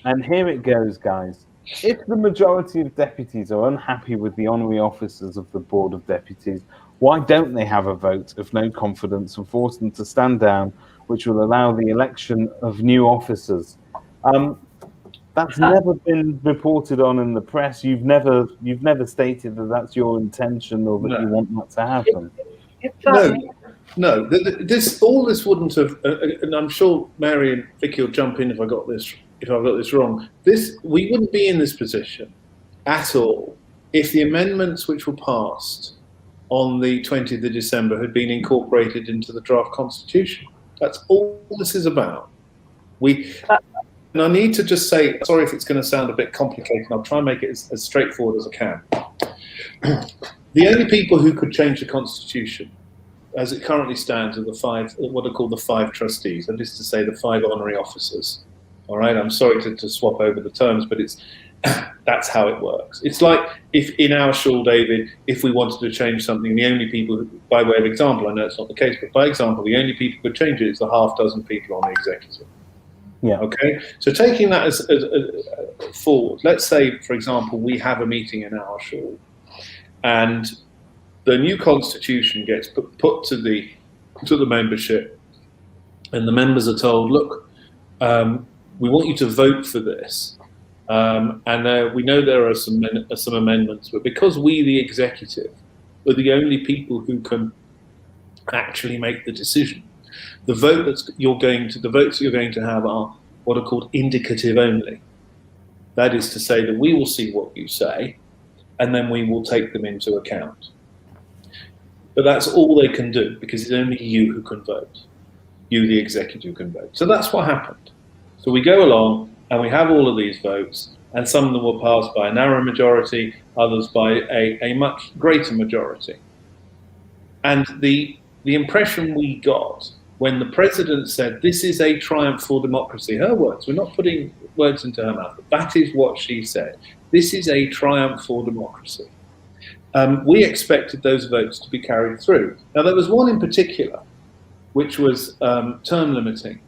And here it goes, guys. If the majority of deputies are unhappy with the honorary officers of the Board of Deputies, why don't they have a vote of no confidence and force them to stand down, which will allow the election of new officers? That's never been reported on in the press. You've never stated that that's your intention or that you want that to happen. No. All this wouldn't have. And I'm sure Mary and Vicky will jump in if I've got this wrong. We wouldn't be in this position at all if the amendments which were passed on the 20th of December had been incorporated into the draft constitution. That's all this is about. And I need to just say, sorry if it's going to sound a bit complicated, I'll try and make it as straightforward as I can. The only people who could change the constitution, as it currently stands, are what are called the 5 trustees, that is to say the 5 honorary officers. All right, I'm sorry to swap over the terms, but That's how it works. It's like if in our shul, David, if we wanted to change something, the only people, by way of example, I know it's not the case, but by example, the only people who could change it is the half dozen people on the executive. Yeah. Okay. So taking that as forward, let's say, for example, we have a meeting in our shul, and the new constitution gets put to the membership, and the members are told, look, we want you to vote for this. And we know there are some amendments, but because we, the executive, are the only people who can actually make the decision, the votes that you're going to have are what are called indicative only. That is to say that we will see what you say, and then we will take them into account. But that's all they can do, because it's only you who can vote. You, the executive, can vote. So that's what happened. So we go along, and we have all of these votes, and some of them were passed by a narrow majority, others by a much greater majority. And the impression we got when the president said, this is a triumph for democracy, her words, we're not putting words into her mouth, but that is what she said. This is a triumph for democracy. We expected those votes to be carried through. Now, there was one in particular, which was term limiting.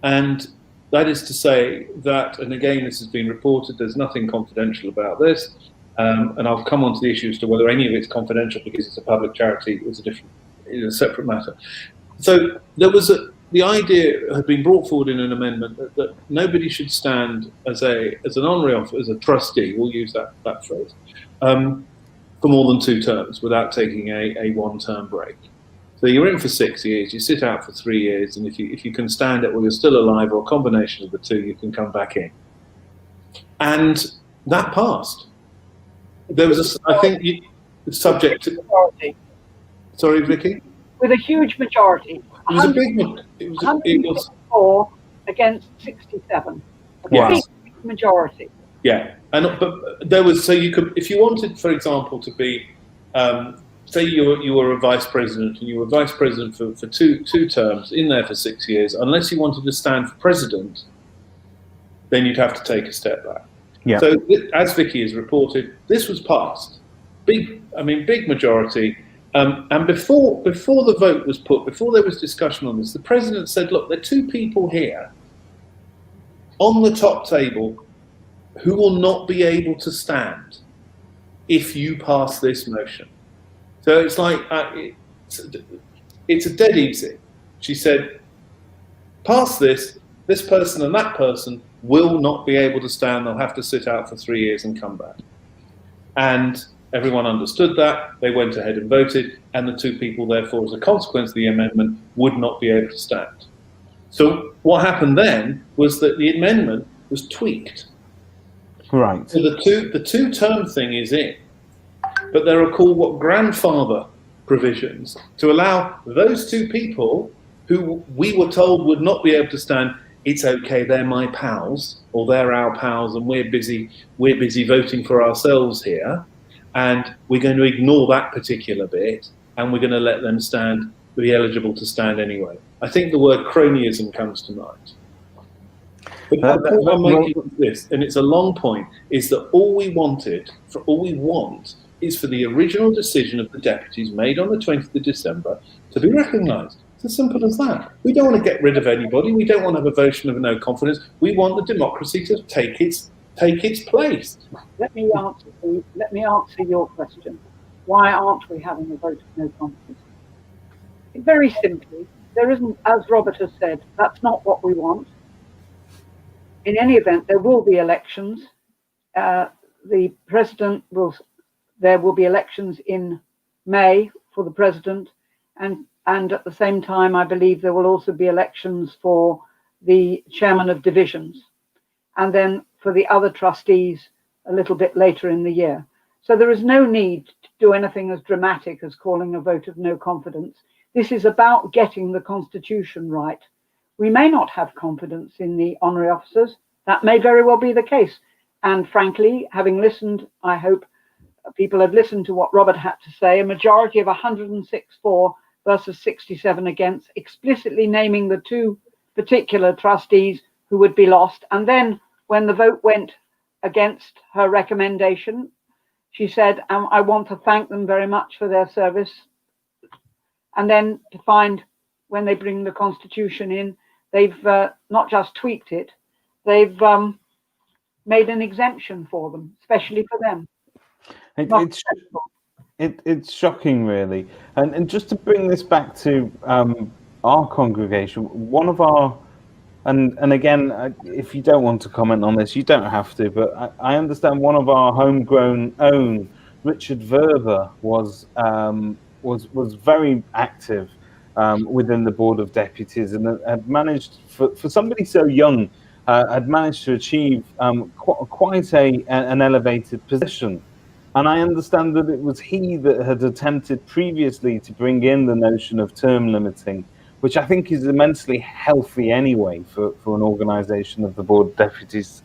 And that is to say that, and again, this has been reported, there's nothing confidential about this, and I'll come on to the issue as to whether any of it's confidential because it's a public charity, it's a separate matter. So there was the idea had been brought forward in an amendment that nobody should stand as an honorary officer, as a trustee, we'll use that phrase, for more than 2 terms without taking a one-term break. So you're in for 6 years, you sit out for 3 years, and if you can stand it while you're still alive, or a combination of the two, you can come back in. And that passed. There was subject to... Majority. Sorry, Vicky? With a huge majority. It was a big one. It was 164 against 67. A Wow. big majority. Yeah, but there was, so you could, if you wanted, for example, to be, say you were a vice president and you were vice president for two terms, in there for 6 years, unless you wanted to stand for president, then you'd have to take a step back. Yeah. So as Vicky has reported, this was passed, big majority. And before the vote was put, before there was discussion on this, the president said, look, there are 2 people here on the top table who will not be able to stand if you pass this motion. So it's like, it's a dead easy. She said, pass this person and that person will not be able to stand, they'll have to sit out for 3 years and come back. And everyone understood that, they went ahead and voted, and the 2 people, therefore, as a consequence of the amendment, would not be able to stand. So what happened then was that the amendment was tweaked. Right. So the two-term thing is in, but there are called what grandfather provisions to allow those 2 people who we were told would not be able to stand. It's okay, they're my pals, or they're our pals, and we're busy voting for ourselves here. And we're going to ignore that particular bit, and we're going to let them be eligible to stand anyway. I think the word cronyism comes to mind. But the point I'm making is this, and it's a long point, is that all we want is for the original decision of the deputies made on the 20th of December to be recognised. It's as simple as that. We don't want to get rid of anybody. We don't want to have a vote of no confidence. We want the democracy to take its place. Let me answer your question. Why aren't we having a vote of no confidence? Very simply, there isn't, as Robert has said, that's not what we want. In any event, there will be elections. There will be elections in May for the president, and at the same time, I believe there will also be elections for the chairman of divisions, and then for the other trustees a little bit later in the year. So there is no need to do anything as dramatic as calling a vote of no confidence. This is about getting the Constitution right. We may not have confidence in the honorary officers. That may very well be the case. And frankly, having listened, I hope people have listened to what Robert had to say, a majority of 106 for versus 67 against, explicitly naming the 2 particular trustees who would be lost. And then when the vote went against her recommendation. She said, I want to thank them very much for their service. And then to find when they bring the Constitution in, they've not just tweaked it, they've made an exemption for them, especially for them. It's shocking, really. And just to bring this back to our congregation, one of our, and again, if you don't want to comment on this, you don't have to, but I understand one of our homegrown own, Richard Verver, was very active within the Board of Deputies, and had managed, for somebody so young, had managed to achieve quite an elevated position. And I understand that it was he that had attempted previously to bring in the notion of term limiting, which I think is immensely healthy anyway for an organisation of the Board of Deputies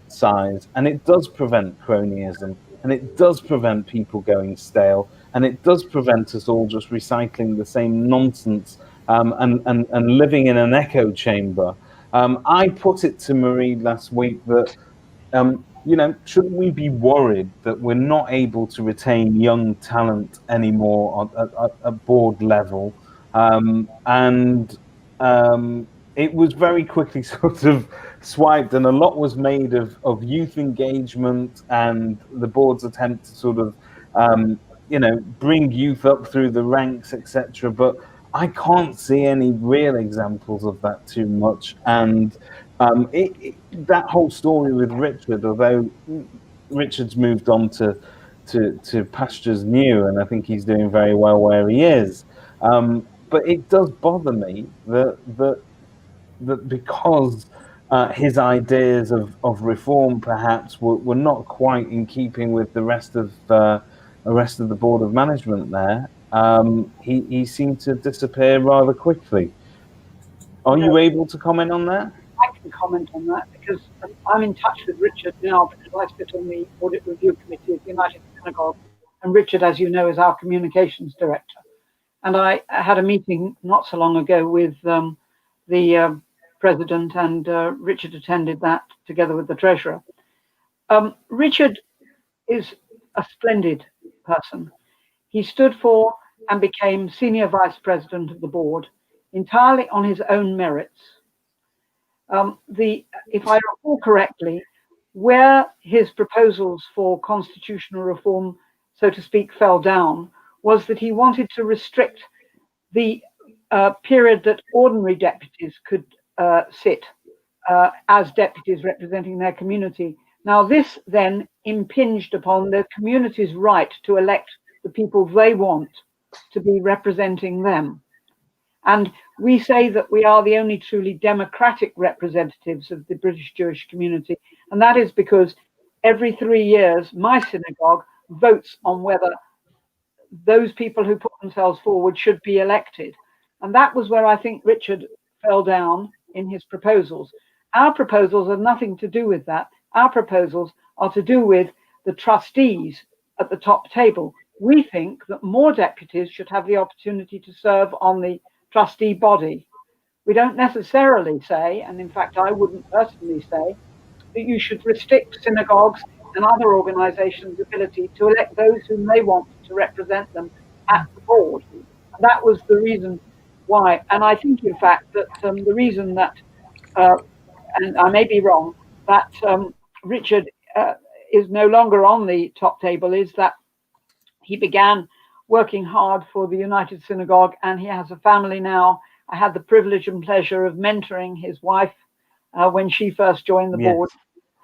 size. And it does prevent cronyism, and it does prevent people going stale, and it does prevent us all just recycling the same nonsense and living in an echo chamber. I put it to Marie last week that, shouldn't we be worried that we're not able to retain young talent anymore at board level? It was very quickly sort of swiped, and a lot was made of youth engagement and the board's attempt to sort of, bring youth up through the ranks, etc. But I can't see any real examples of that too much. And that whole story with Richard, although Richard's moved on to pastures new, and I think he's doing very well where he is. But it does bother me that because his ideas of reform perhaps were not quite in keeping with the rest of the Board of Management there, he seemed to disappear rather quickly. Are you able to comment on that? I can comment on that because I'm in touch with Richard now, because I sit on the Audit Review Committee of the United Synagogue, and Richard, as you know, is our communications director. And I had a meeting not so long ago with the president, and Richard attended that together with the treasurer. Richard is a splendid person. He stood for and became senior vice president of the board entirely on his own merits. If I recall correctly, where his proposals for constitutional reform, so to speak, fell down, was that he wanted to restrict the period that ordinary deputies could sit as deputies representing their community. Now, this then impinged upon the community's right to elect the people they want to be representing them. And we say that we are the only truly democratic representatives of the British Jewish community. And that is because every 3 years, my synagogue votes on whether those people who put themselves forward should be elected. And that was where I think Richard fell down in his proposals. Our proposals have nothing to do with that. Our proposals are to do with the trustees at the top table. We think that more deputies should have the opportunity to serve on the trustee body. We don't necessarily say, and in fact I wouldn't personally say, that you should restrict synagogues and other organizations' ability to elect those whom they want to represent them at the board. And that was the reason why. And I think, in fact, that the reason that, and I may be wrong, that Richard is no longer on the top table is that he began working hard for the United Synagogue, and he has a family now. I had the privilege and pleasure of mentoring his wife when she first joined the board.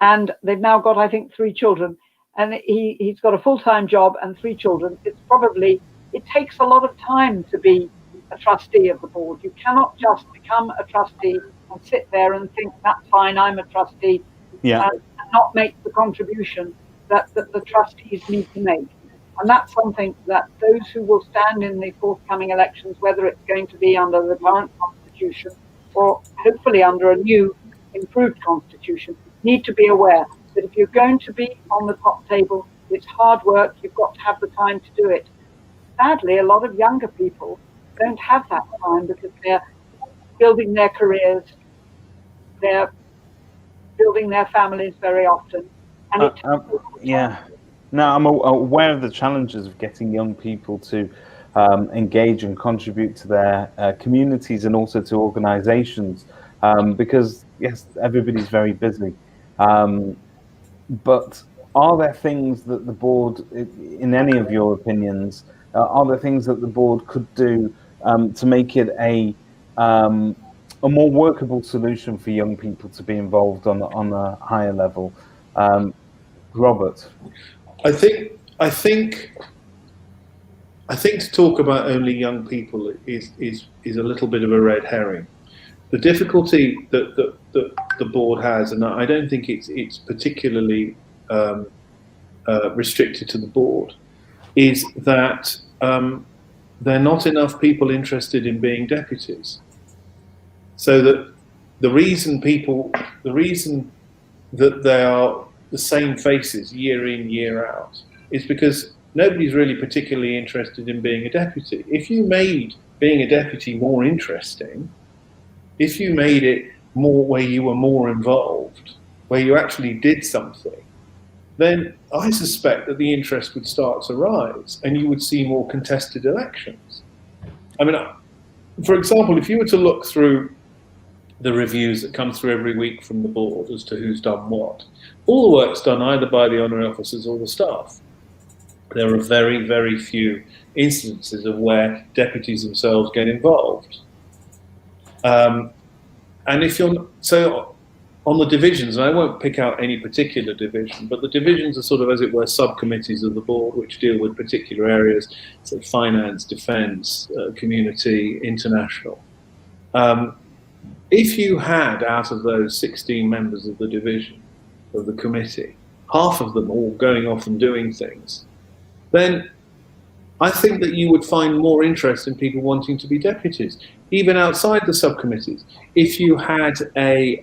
And they've now got, I think, 3 children. And he's got a full-time job and 3 children. It takes a lot of time to be a trustee of the board. You cannot just become a trustee and sit there and think, that's fine, I'm a trustee, and not make the contribution that the trustees need to make. And that's something that those who will stand in the forthcoming elections, whether it's going to be under the current constitution or hopefully under a new improved constitution, need to be aware that if you're going to be on the top table, it's hard work, you've got to have the time to do it. Sadly, a lot of younger people don't have that time because they're building their careers, they're building their families very often, And it Yeah. No, I'm aware of the challenges of getting young people to engage and contribute to their communities and also to organizations, because, yes, everybody's very busy. But are there things that the board, in any of your opinions, are there things that the board could do to make it a more workable solution for young people to be involved on a higher level? Robert. I think to talk about only young people is a little bit of a red herring. The difficulty that the board has, and I don't think it's particularly restricted to the board, is that there are not enough people interested in being deputies. So that the reason that they are the same faces year in, year out is because nobody's really particularly interested in being a deputy. If you made being a deputy more interesting, if you made it more where you were more involved, where you actually did something, then I suspect that the interest would start to rise and you would see more contested elections. I mean, for example, if you were to look through the reviews that come through every week from the board as to who's done what, all the work's done either by the honorary officers or the staff. There are very, very few instances of where deputies themselves get involved. And if you're, so on the divisions, and I won't pick out any particular division, but the divisions are sort of, as it were, subcommittees of the board which deal with particular areas, so finance, defence, community, international. If you had, out of those 16 members of the division, of the committee, half of them all going off and doing things, then I think that you would find more interest in people wanting to be deputies, even outside the subcommittees. If you had a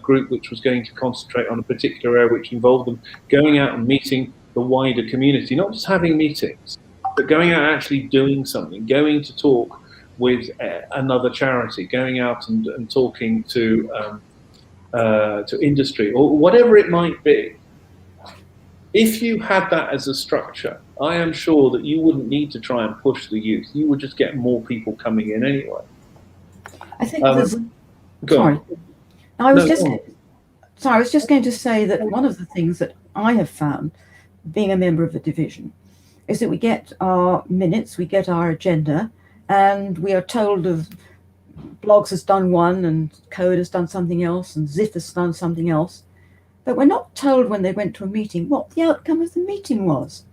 group which was going to concentrate on a particular area which involved them going out and meeting the wider community, not just having meetings, but going out and actually doing something, going to talk with another charity, going out and talking to industry or whatever it might be. If you had that as a structure, I am sure that you wouldn't need to try and push the youth. You would just get more people coming in anyway. I think sorry. I was just going to say that one of the things that I have found, being a member of the division, is that we get our minutes, we get our agenda, and we are told of Blogs has done one, and Code has done something else, and Zip has done something else. But we're not told when they went to a meeting what the outcome of the meeting was.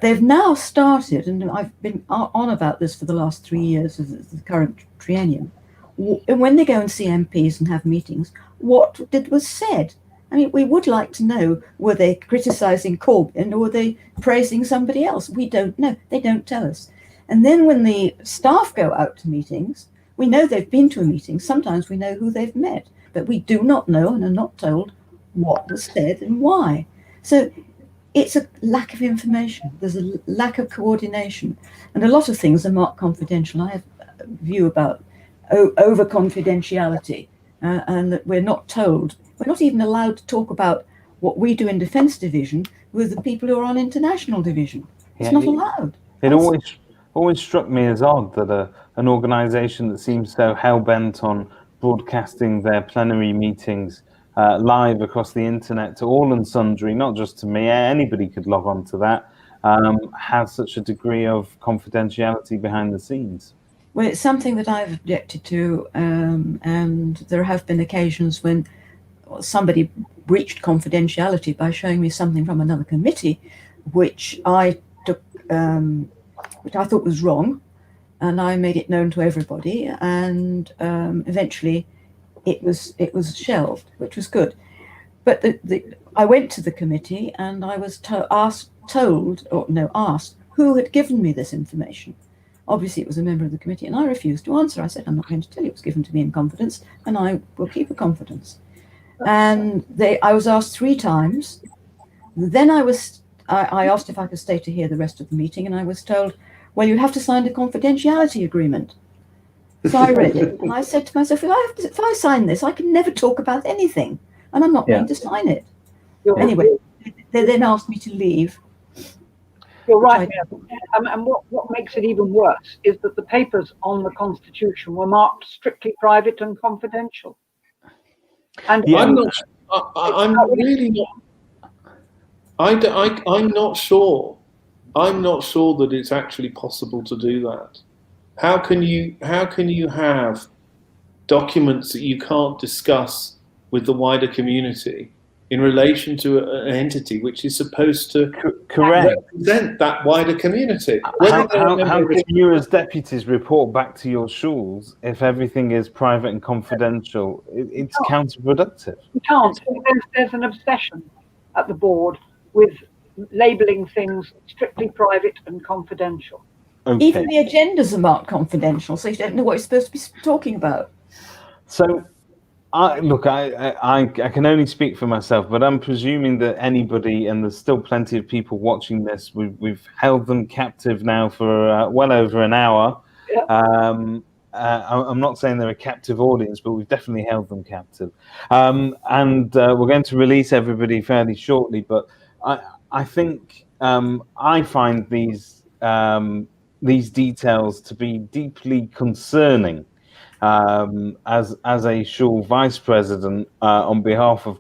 They've now started, and I've been on about this for the last 3 years of the current triennium, when they go and see MPs and have meetings, what was said? I mean, we would like to know, were they criticising Corbyn or were they praising somebody else? We don't know. They don't tell us. And then when the staff go out to meetings, we know they've been to a meeting. Sometimes we know who they've met, but we do not know and are not told what was said and why. So it's a lack of information. There's a lack of coordination. And a lot of things are marked confidential. I have a view about over confidentiality and that we're not told. We're not even allowed to talk about what we do in Defence Division with the people who are on International Division. It's not allowed. It always struck me as odd that an organisation that seems so hell-bent on broadcasting their plenary meetings live across the internet to all and sundry, not just to me, anybody could log on to that, has such a degree of confidentiality behind the scenes. Well, it's something that I've objected to, and there have been occasions when somebody breached confidentiality by showing me something from another committee, which I took, which I thought was wrong, and I made it known to everybody, and eventually it was shelved, which was good. But I went to the committee and I was asked who had given me this information. Obviously, it was a member of the committee, and I refused to answer. I said, I'm not going to tell you. It was given to me in confidence, and I will keep a confidence. And I was asked 3 times. Then I asked if I could stay to hear the rest of the meeting, and I was told, well, you have to sign a confidentiality agreement. So I read it, and I said to myself, if I sign this, I can never talk about anything. and I'm not going to sign it. Anyway, they then asked me to leave. You're right, and what makes it even worse is that the papers on the Constitution were marked strictly private and confidential. And I'm really not. I'm not sure. I'm not sure that it's actually possible to do that. How can you have documents that you can't discuss with the wider community in relation to an entity which is supposed to represent that wider community? How can you as deputies report back to your shuls if everything is private and confidential? It's counterproductive. You can't. There's an obsession at the board with labelling things strictly private and confidential. Okay. Even the agendas are marked confidential, so you don't know what you're supposed to be talking about. So, I can only speak for myself, but I'm presuming that anybody, and there's still plenty of people watching this, we've held them captive now for well over an hour. Yeah. I'm not saying they're a captive audience, but we've definitely held them captive. And we're going to release everybody fairly shortly, but I think I find these details to be deeply concerning as a shul vice president on behalf of,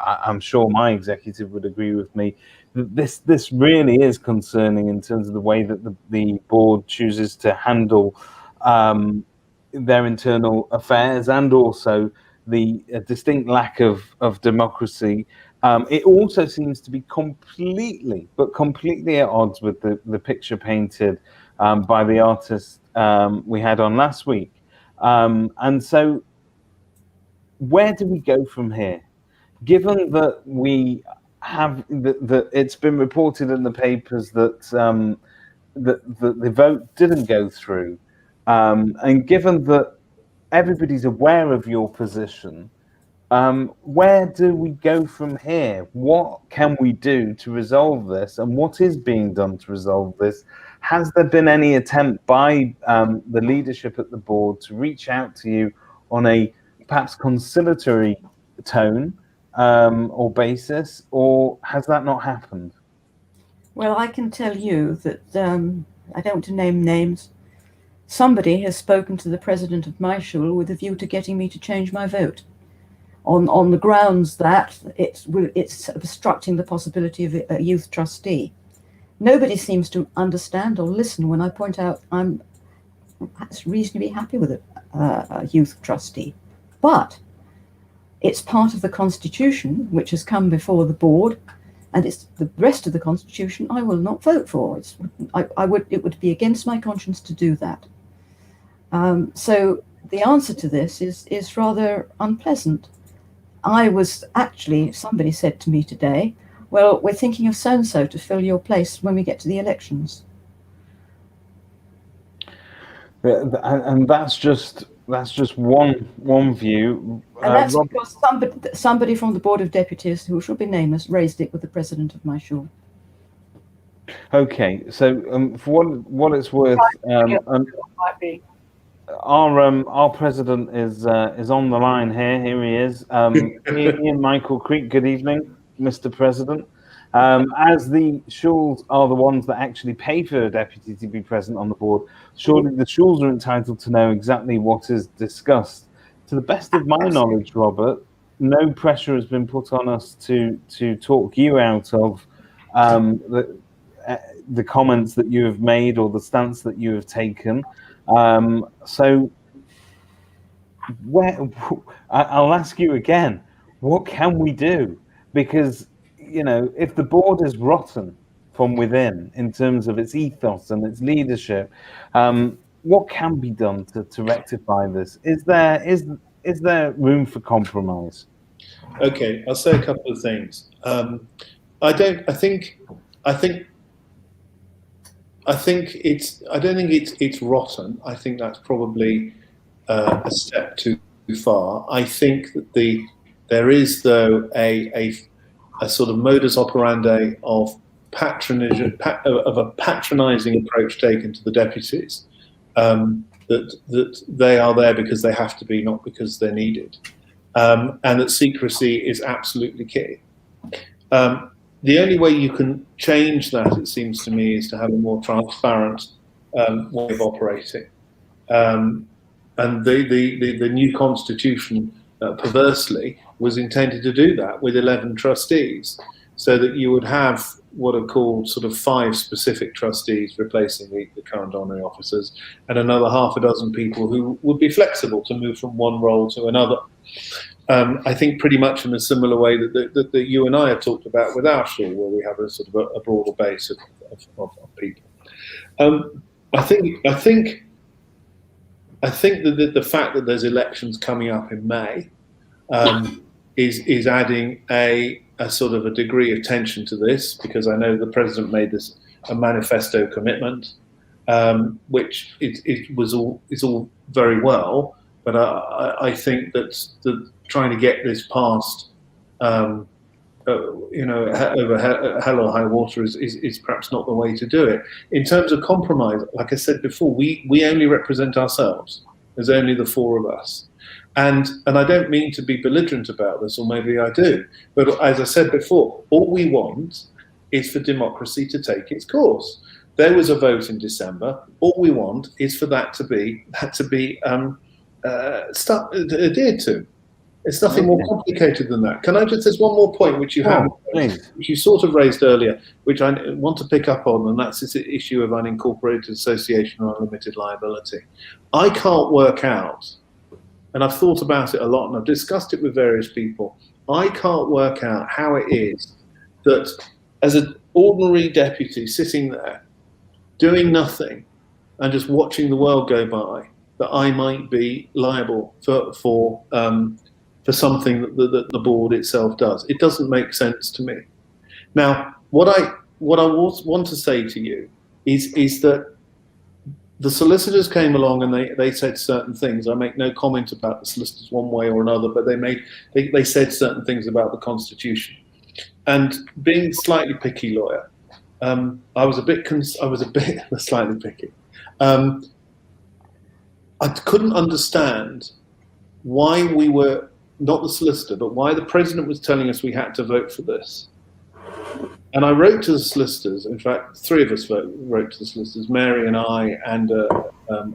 I'm sure my executive would agree with me. This really is concerning in terms of the way that the board chooses to handle their internal affairs, and also the distinct lack of democracy. It also seems to be completely at odds with the picture painted by the artist we had on last week. And so where do we go from here? Given that we have that it's been reported in the papers that the vote didn't go through, and given that everybody's aware of your position, where do we go from here? What can we do to resolve this, and what is being done to resolve this? Has there been any attempt by the leadership at the board to reach out to you on a perhaps conciliatory tone or basis, or has that not happened? Well, I can tell you that I don't want to name names. Somebody has spoken to the president of my shul with a view to getting me to change my vote, on the grounds that it's obstructing the possibility of a youth trustee. Nobody seems to understand or listen when I point out I'm reasonably happy with a youth trustee. But it's part of the Constitution, which has come before the board, and it's the rest of the Constitution I will not vote for. It would be against my conscience to do that. So the answer to this is rather unpleasant. Somebody said to me today, well, we're thinking of so-and-so to fill your place when we get to the elections. And that's just one view. And that's because somebody from the Board of Deputies, who should be nameless, raised it with the president of my shul. Okay, so for what it's worth, our president is on the line here. Here he is. Ian Michael Creek. Good evening, Mr. President. As the shuls are the ones that actually pay for a deputy to be present on the board, surely the shuls are entitled to know exactly what is discussed. To the best of my knowledge, Robert, no pressure has been put on us to talk you out of the comments that you have made or the stance that you have taken. So I'll ask you again, what can we do? Because, if the board is rotten from within in terms of its ethos and its leadership, what can be done to rectify this? Is there room for compromise? Okay, I'll say a couple of things. I don't think it's rotten. I think that's probably a step too far. I think that there is, though, a sort of modus operandi of patronage, of a patronising approach taken to the deputies, that they are there because they have to be, not because they're needed. and that secrecy is absolutely key. The only way you can change that, it seems to me, is to have a more transparent way of operating. And the new constitution, perversely, was intended to do that with 11 trustees, so that you would have what are called sort of 5 specific trustees replacing the current honorary officers, and another half a dozen people who would be flexible to move from one role to another. I think pretty much in a similar way that you and I have talked about with Arshil, where we have a sort of a broader base of people. I think that the fact that there's elections coming up in May is adding a sort of a degree of tension to this, because I know the president made this a manifesto commitment, which is all very well, but I think that trying to get this passed, over hell or high water is perhaps not the way to do it. In terms of compromise, like I said before, we only represent ourselves. There's only the 4 of us. And I don't mean to be belligerent about this, or maybe I do, but as I said before, all we want is for democracy to take its course. There was a vote in December. All we want is for that to be adhered to. It's nothing more complicated than that. Can I just, there's one more point which you which you sort of raised earlier, which I want to pick up on, and that's this issue of unincorporated association or unlimited liability. I can't work out, and I've thought about it a lot, and I've discussed it with various people. I can't work out how it is that, as an ordinary deputy sitting there, doing nothing, and just watching the world go by, that I might be liable for something that the board itself does. It doesn't make sense to me. Now, what I want to say to you is that the solicitors came along and they said certain things. I make no comment about the solicitors one way or another, but they said certain things about the Constitution. And being a slightly picky lawyer, I was a bit slightly picky. I couldn't understand why we were, not the solicitor, but why the president was telling us we had to vote for this. And I wrote to the solicitors. In fact, 3 of us wrote to the solicitors, Mary and I, and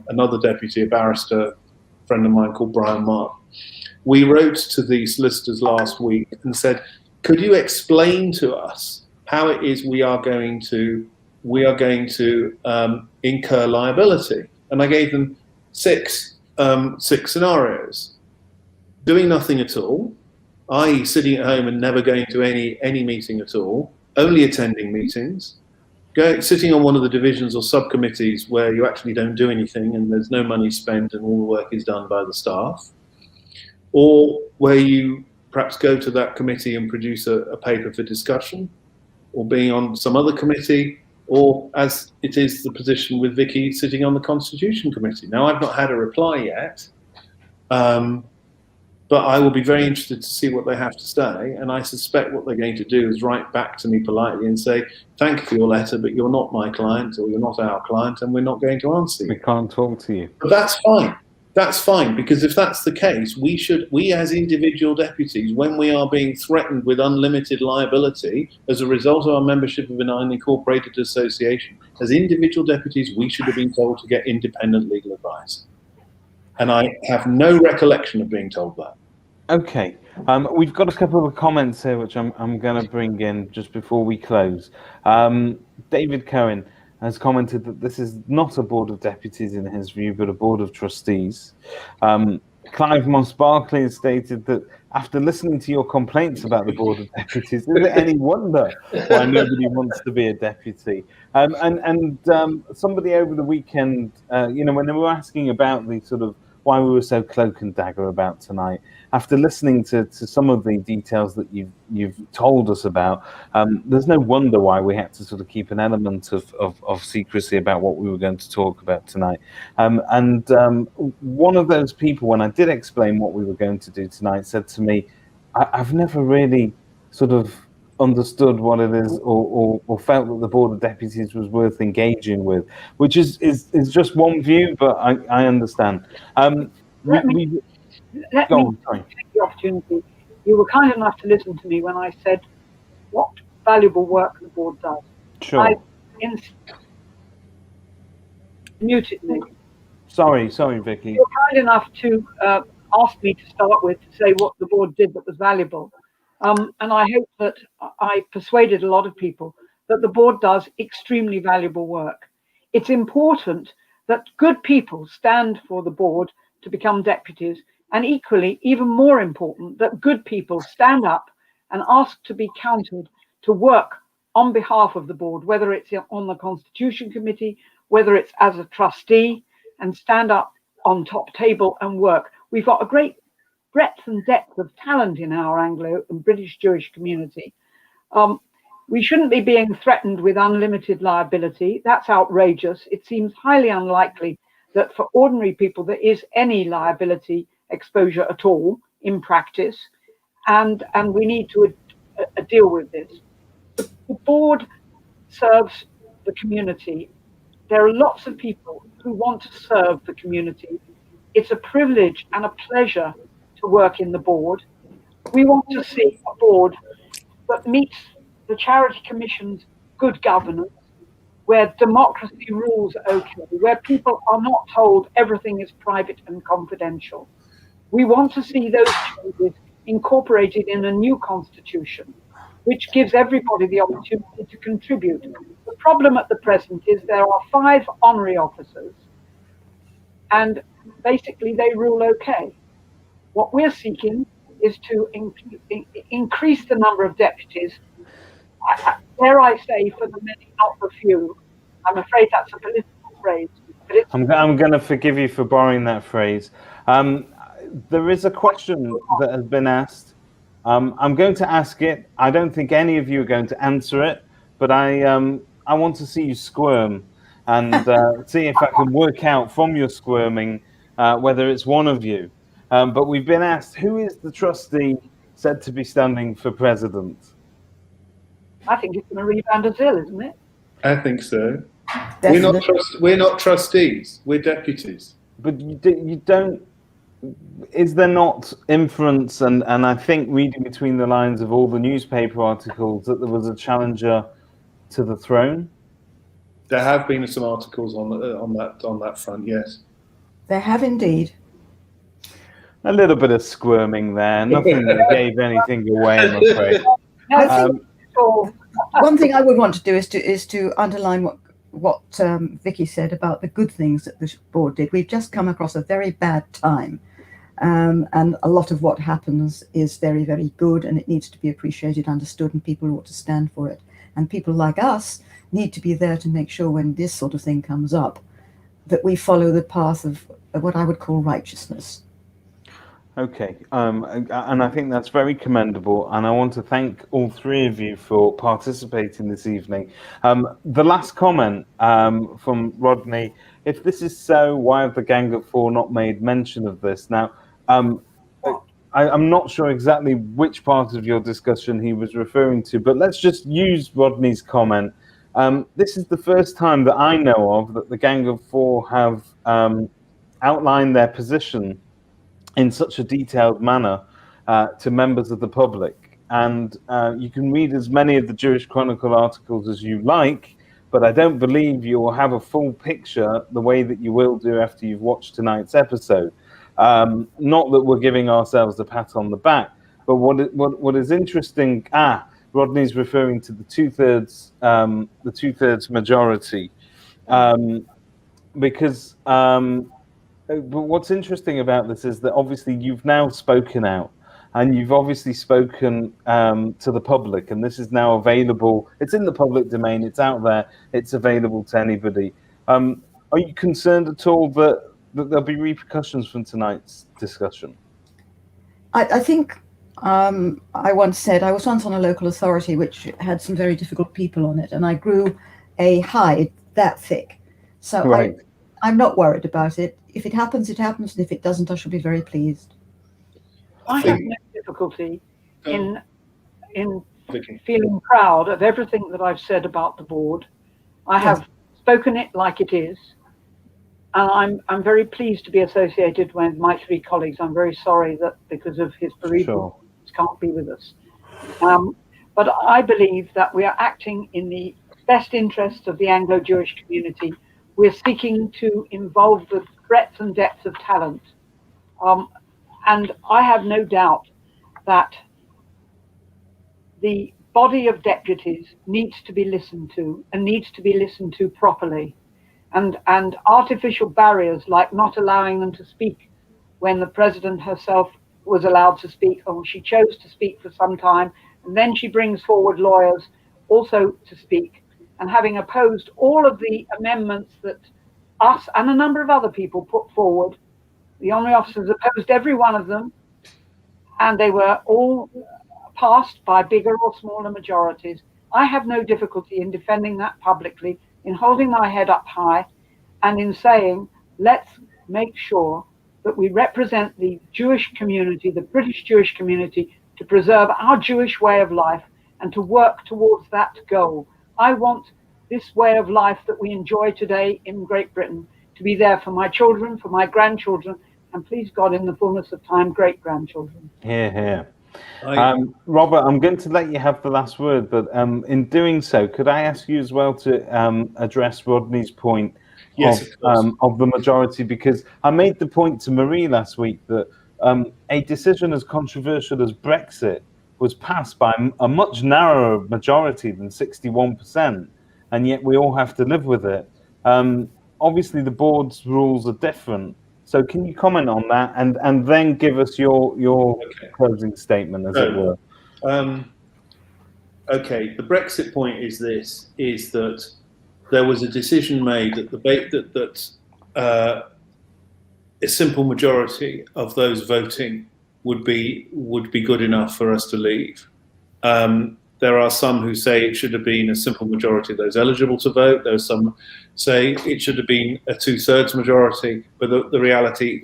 another deputy, a barrister, friend of mine called Brian Mark. We wrote to the solicitors last week and said, could you explain to us how it is we are going to incur liability? And I gave them 6 scenarios. Doing nothing at all, i.e. sitting at home and never going to any meeting at all, only attending meetings, sitting on one of the divisions or subcommittees where you actually don't do anything and there's no money spent and all the work is done by the staff, or where you perhaps go to that committee and produce a paper for discussion, or being on some other committee, or as it is the position with Vicky sitting on the Constitution Committee. Now, I've not had a reply yet, but I will be very interested to see what they have to say, and I suspect what they're going to do is write back to me politely and say, thank you for your letter, but you're not my client, or you're not our client, and we're not going to answer you. We can't talk to you. But that's fine. That's fine, because if that's the case, we as individual deputies, when we are being threatened with unlimited liability as a result of our membership of an unincorporated association, as individual deputies, we should have been told to get independent legal advice. And I have no recollection of being told that. Okay, we've got a couple of comments here which I'm going to bring in just before we close. David Cohen has commented that this is not a board of deputies in his view, but a board of trustees. Clive Moss-Barclay has stated that after listening to your complaints about the board of deputies, is it any wonder why nobody wants to be a deputy? And somebody over the weekend, when they were asking about the sort of why we were so cloak and dagger about tonight, after listening to some of the details that you've told us about, there's no wonder why we had to sort of keep an element of secrecy about what we were going to talk about tonight. One of those people, when I did explain what we were going to do tonight, said to me, I've never really sort of understood what it is or felt that the Board of Deputies was worth engaging with, which is just one view, but I understand. Let me take you off opportunity. You were kind enough to listen to me when I said what valuable work the board does. Sure. I muted me. Sorry, Vicky. You were kind enough to ask me to start with to say what the board did that was valuable. And I hope that I persuaded a lot of people that the board does extremely valuable work. It's important that good people stand for the board to become deputies, and equally, even more important, that good people stand up and ask to be counted to work on behalf of the board, whether it's on the Constitution Committee, whether it's as a trustee, and stand up on top table and work. We've got a great breadth and depth of talent in our Anglo and British Jewish community. We shouldn't be being threatened with unlimited liability. That's outrageous. It seems highly unlikely that for ordinary people there is any liability exposure at all in practice, and we need to deal with this. The board serves the community. There are lots of people who want to serve the community. It's a privilege and a pleasure to work in the board. We want to see a board that meets the Charity Commission's good governance, where democracy rules okay, where people are not told everything is private and confidential. We want to see those changes incorporated in a new constitution, which gives everybody the opportunity to contribute. The problem at the present is there are 5 honorary officers, and basically they rule okay. What we're seeking is to increase the number of deputies. Dare I say, for the many, not the few. I'm afraid that's a political phrase. But it's I'm going to forgive you for borrowing that phrase. There is a question that has been asked. I'm going to ask it. I don't think any of you are going to answer it, but I want to see you squirm and see if I can work out from your squirming whether it's one of you. But we've been asked, who is the trustee said to be standing for president? I think it's Marie van der Zyl, isn't it? I think so. Definitely. We're not trustees. We're deputies. But you don't. Is there not inference? And I think reading between the lines of all the newspaper articles that there was a challenger to the throne. There have been some articles on that front. Yes. There have indeed. A little bit of squirming there. Nothing that gave anything away, I'm afraid. I think one thing I would want to do is to underline what Vicky said about the good things that the board did. We've just come across a very bad time, and a lot of what happens is very, very good, and it needs to be appreciated, understood, and people ought to stand for it. And people like us need to be there to make sure when this sort of thing comes up that we follow the path of what I would call righteousness. Okay, and I think that's very commendable, and I want to thank all 3 of you for participating this evening. The last comment from Rodney: if this is so, why have the Gang of Four not made mention of this? Now, I'm not sure exactly which part of your discussion he was referring to, but let's just use Rodney's comment. This is the first time that I know of that the Gang of Four have outlined their position in such a detailed manner to members of the public. And you can read as many of the Jewish Chronicle articles as you like, but I don't believe you will have a full picture the way that you will do after you've watched tonight's episode. Not that we're giving ourselves a pat on the back, but what is interesting, Rodney's referring to the two-thirds majority, because but what's interesting about this is that obviously you've now spoken out, and you've obviously spoken to the public, and this is now available. It's in the public domain. It's out there. It's available to anybody. Are you concerned at all that there'll be repercussions from tonight's discussion? I think I once said I was once on a local authority which had some very difficult people on it, and I grew a hide that thick. So Right. I'm not worried about it. If it happens, it happens, and if it doesn't, I shall be very pleased. I have no difficulty in Vicky. feeling proud of everything that I've said about the board. I have spoken it like it is. And I'm very pleased to be associated with my three colleagues. I'm very sorry that because of his bereavement, he can't be with us. But I believe that we are acting in the best interests of the Anglo-Jewish community. We're seeking to involve the breadth and depth of talent. And I have no doubt that the body of deputies needs to be listened to, and needs to be listened to properly. And artificial barriers like not allowing them to speak when the president herself was allowed to speak, or she chose to speak for some time, and then she brings forward lawyers also to speak. And having opposed all of the amendments that us and a number of other people put forward, the honorary officers opposed every one of them, and they were all passed by bigger or smaller majorities. I have no difficulty in defending that publicly, in holding my head up high, and in saying, let's make sure that we represent the Jewish community, the British Jewish community, to preserve our Jewish way of life and to work towards that goal. I want this way of life that we enjoy today in Great Britain to be there for my children, for my grandchildren, and please God, in the fullness of time, great-grandchildren. Hear, hear. Robert, I'm going to let you have the last word, but in doing so, could I ask you as well to address Rodney's point of the majority? Because I made the point to Marie last week that a decision as controversial as Brexit was passed by a much narrower majority than 61%, and yet we all have to live with it. Obviously, the board's rules are different. So can you comment on that and then give us your closing statement, as it were? Okay, the Brexit point is that there was a decision made that a simple majority of those voting would be good enough for us to leave. There are some who say it should have been a simple majority of those eligible to vote. There are some say it should have been a 2/3 majority. But the reality,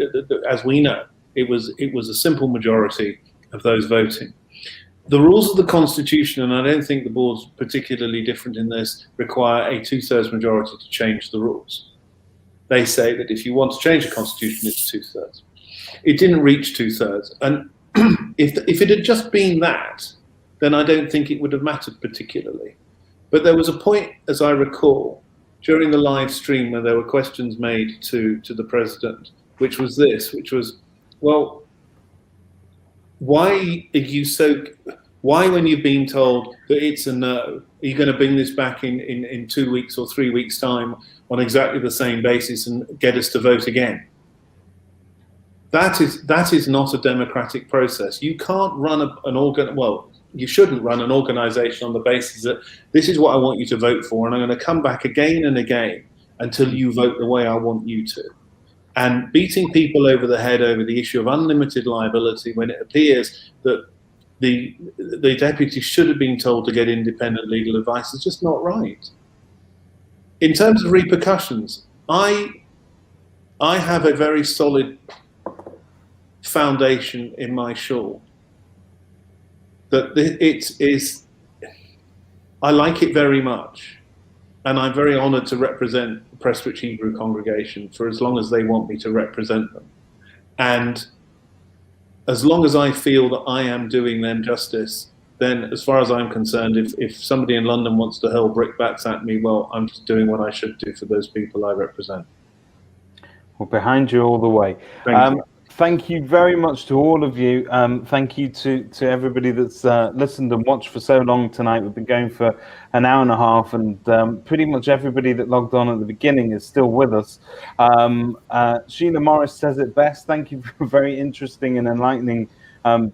as we know, it was a simple majority of those voting. The rules of the Constitution, and I don't think the board's particularly different in this, require a 2/3 majority to change the rules. They say that if you want to change the Constitution, it's 2/3. It didn't reach 2/3, and if it had just been that, then I don't think it would have mattered particularly. But there was a point, as I recall, during the live stream where there were questions made to the president, which was, well, why when you've been told that it's a no, are you going to bring this back in 2 weeks or 3 weeks' time on exactly the same basis and get us to vote again? That is not a democratic process. You can't run you shouldn't run an organisation on the basis that this is what I want you to vote for, and I'm going to come back again and again until you vote the way I want you to. And beating people over the head over the issue of unlimited liability when it appears that the deputies should have been told to get independent legal advice is just not right. In terms of repercussions, I have a very solid foundation in my shawl. That I like it very much, and I'm very honoured to represent the Prestwich Hebrew congregation for as long as they want me to represent them. And as long as I feel that I am doing them justice, then as far as I'm concerned, if somebody in London wants to hurl brickbats at me, well, I'm just doing what I should do for those people I represent. Well, behind you all the way. Thank you. Thank you very much to all of you. Thank you to everybody that's listened and watched for so long tonight. We've been going for an hour and a half, and pretty much everybody that logged on at the beginning is still with us. Sheila Morris says it best. Thank you for a very interesting and enlightening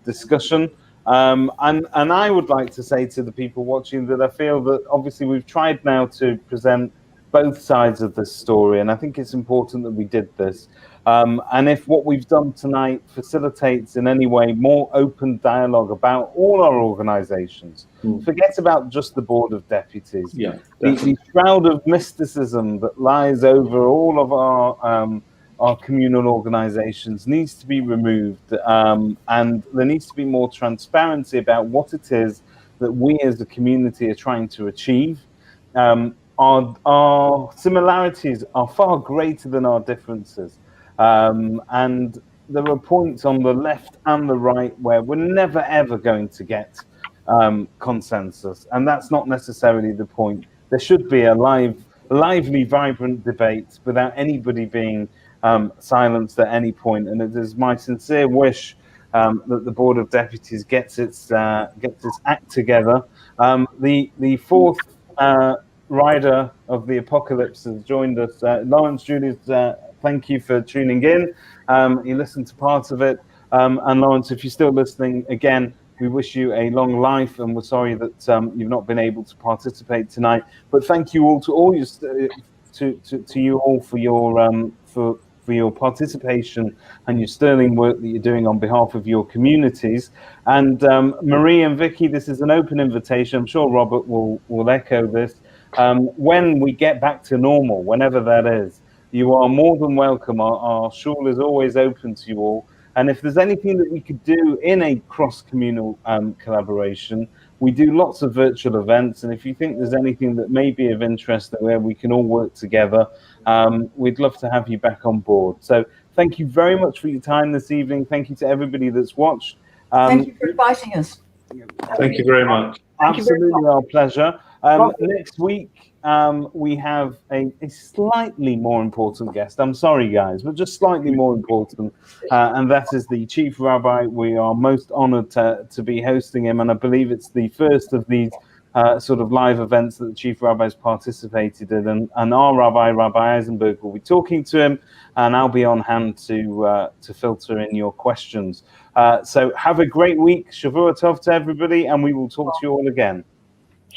discussion. And I would like to say to the people watching that I feel that obviously we've tried now to present both sides of this story, and I think it's important that we did this. And if what we've done tonight facilitates in any way more open dialogue about all our organisations, forget about just the Board of Deputies. Yeah, the shroud of mysticism that lies over all of our communal organisations needs to be removed, and there needs to be more transparency about what it is that we as a community are trying to achieve. our similarities are far greater than our differences. And there are points on the left and the right where we're never, ever going to get consensus. And that's not necessarily the point. There should be a lively, vibrant debate without anybody being silenced at any point. And it is my sincere wish that the Board of Deputies gets its act together. The fourth rider of the apocalypse has joined us. Lawrence Julius, thank you for tuning in. You listened to part of it. And Lawrence, if you're still listening, again, we wish you a long life, and we're sorry that you've not been able to participate tonight. But thank you all to you all for your participation and your sterling work that you're doing on behalf of your communities. And Marie and Vicky, this is an open invitation. I'm sure Robert will echo this. When we get back to normal, whenever that is, you are more than welcome. Our shul is always open to you all. And if there's anything that we could do in a cross-communal collaboration, we do lots of virtual events. And if you think there's anything that may be of interest where we can all work together, we'd love to have you back on board. So thank you very much for your time this evening. Thank you to everybody that's watched. Thank you for inviting us. Thank you very much. Absolutely our pleasure. Next week, we have a slightly more important guest. I'm sorry, guys, but just slightly more important. And that is the Chief Rabbi. We are most honored to be hosting him. And I believe it's the first of these sort of live events that the Chief Rabbi has participated in. And our Rabbi, Rabbi Eisenberg, will be talking to him. And I'll be on hand to filter in your questions. So have a great week. Shavua Tov to everybody. And we will talk to you all again.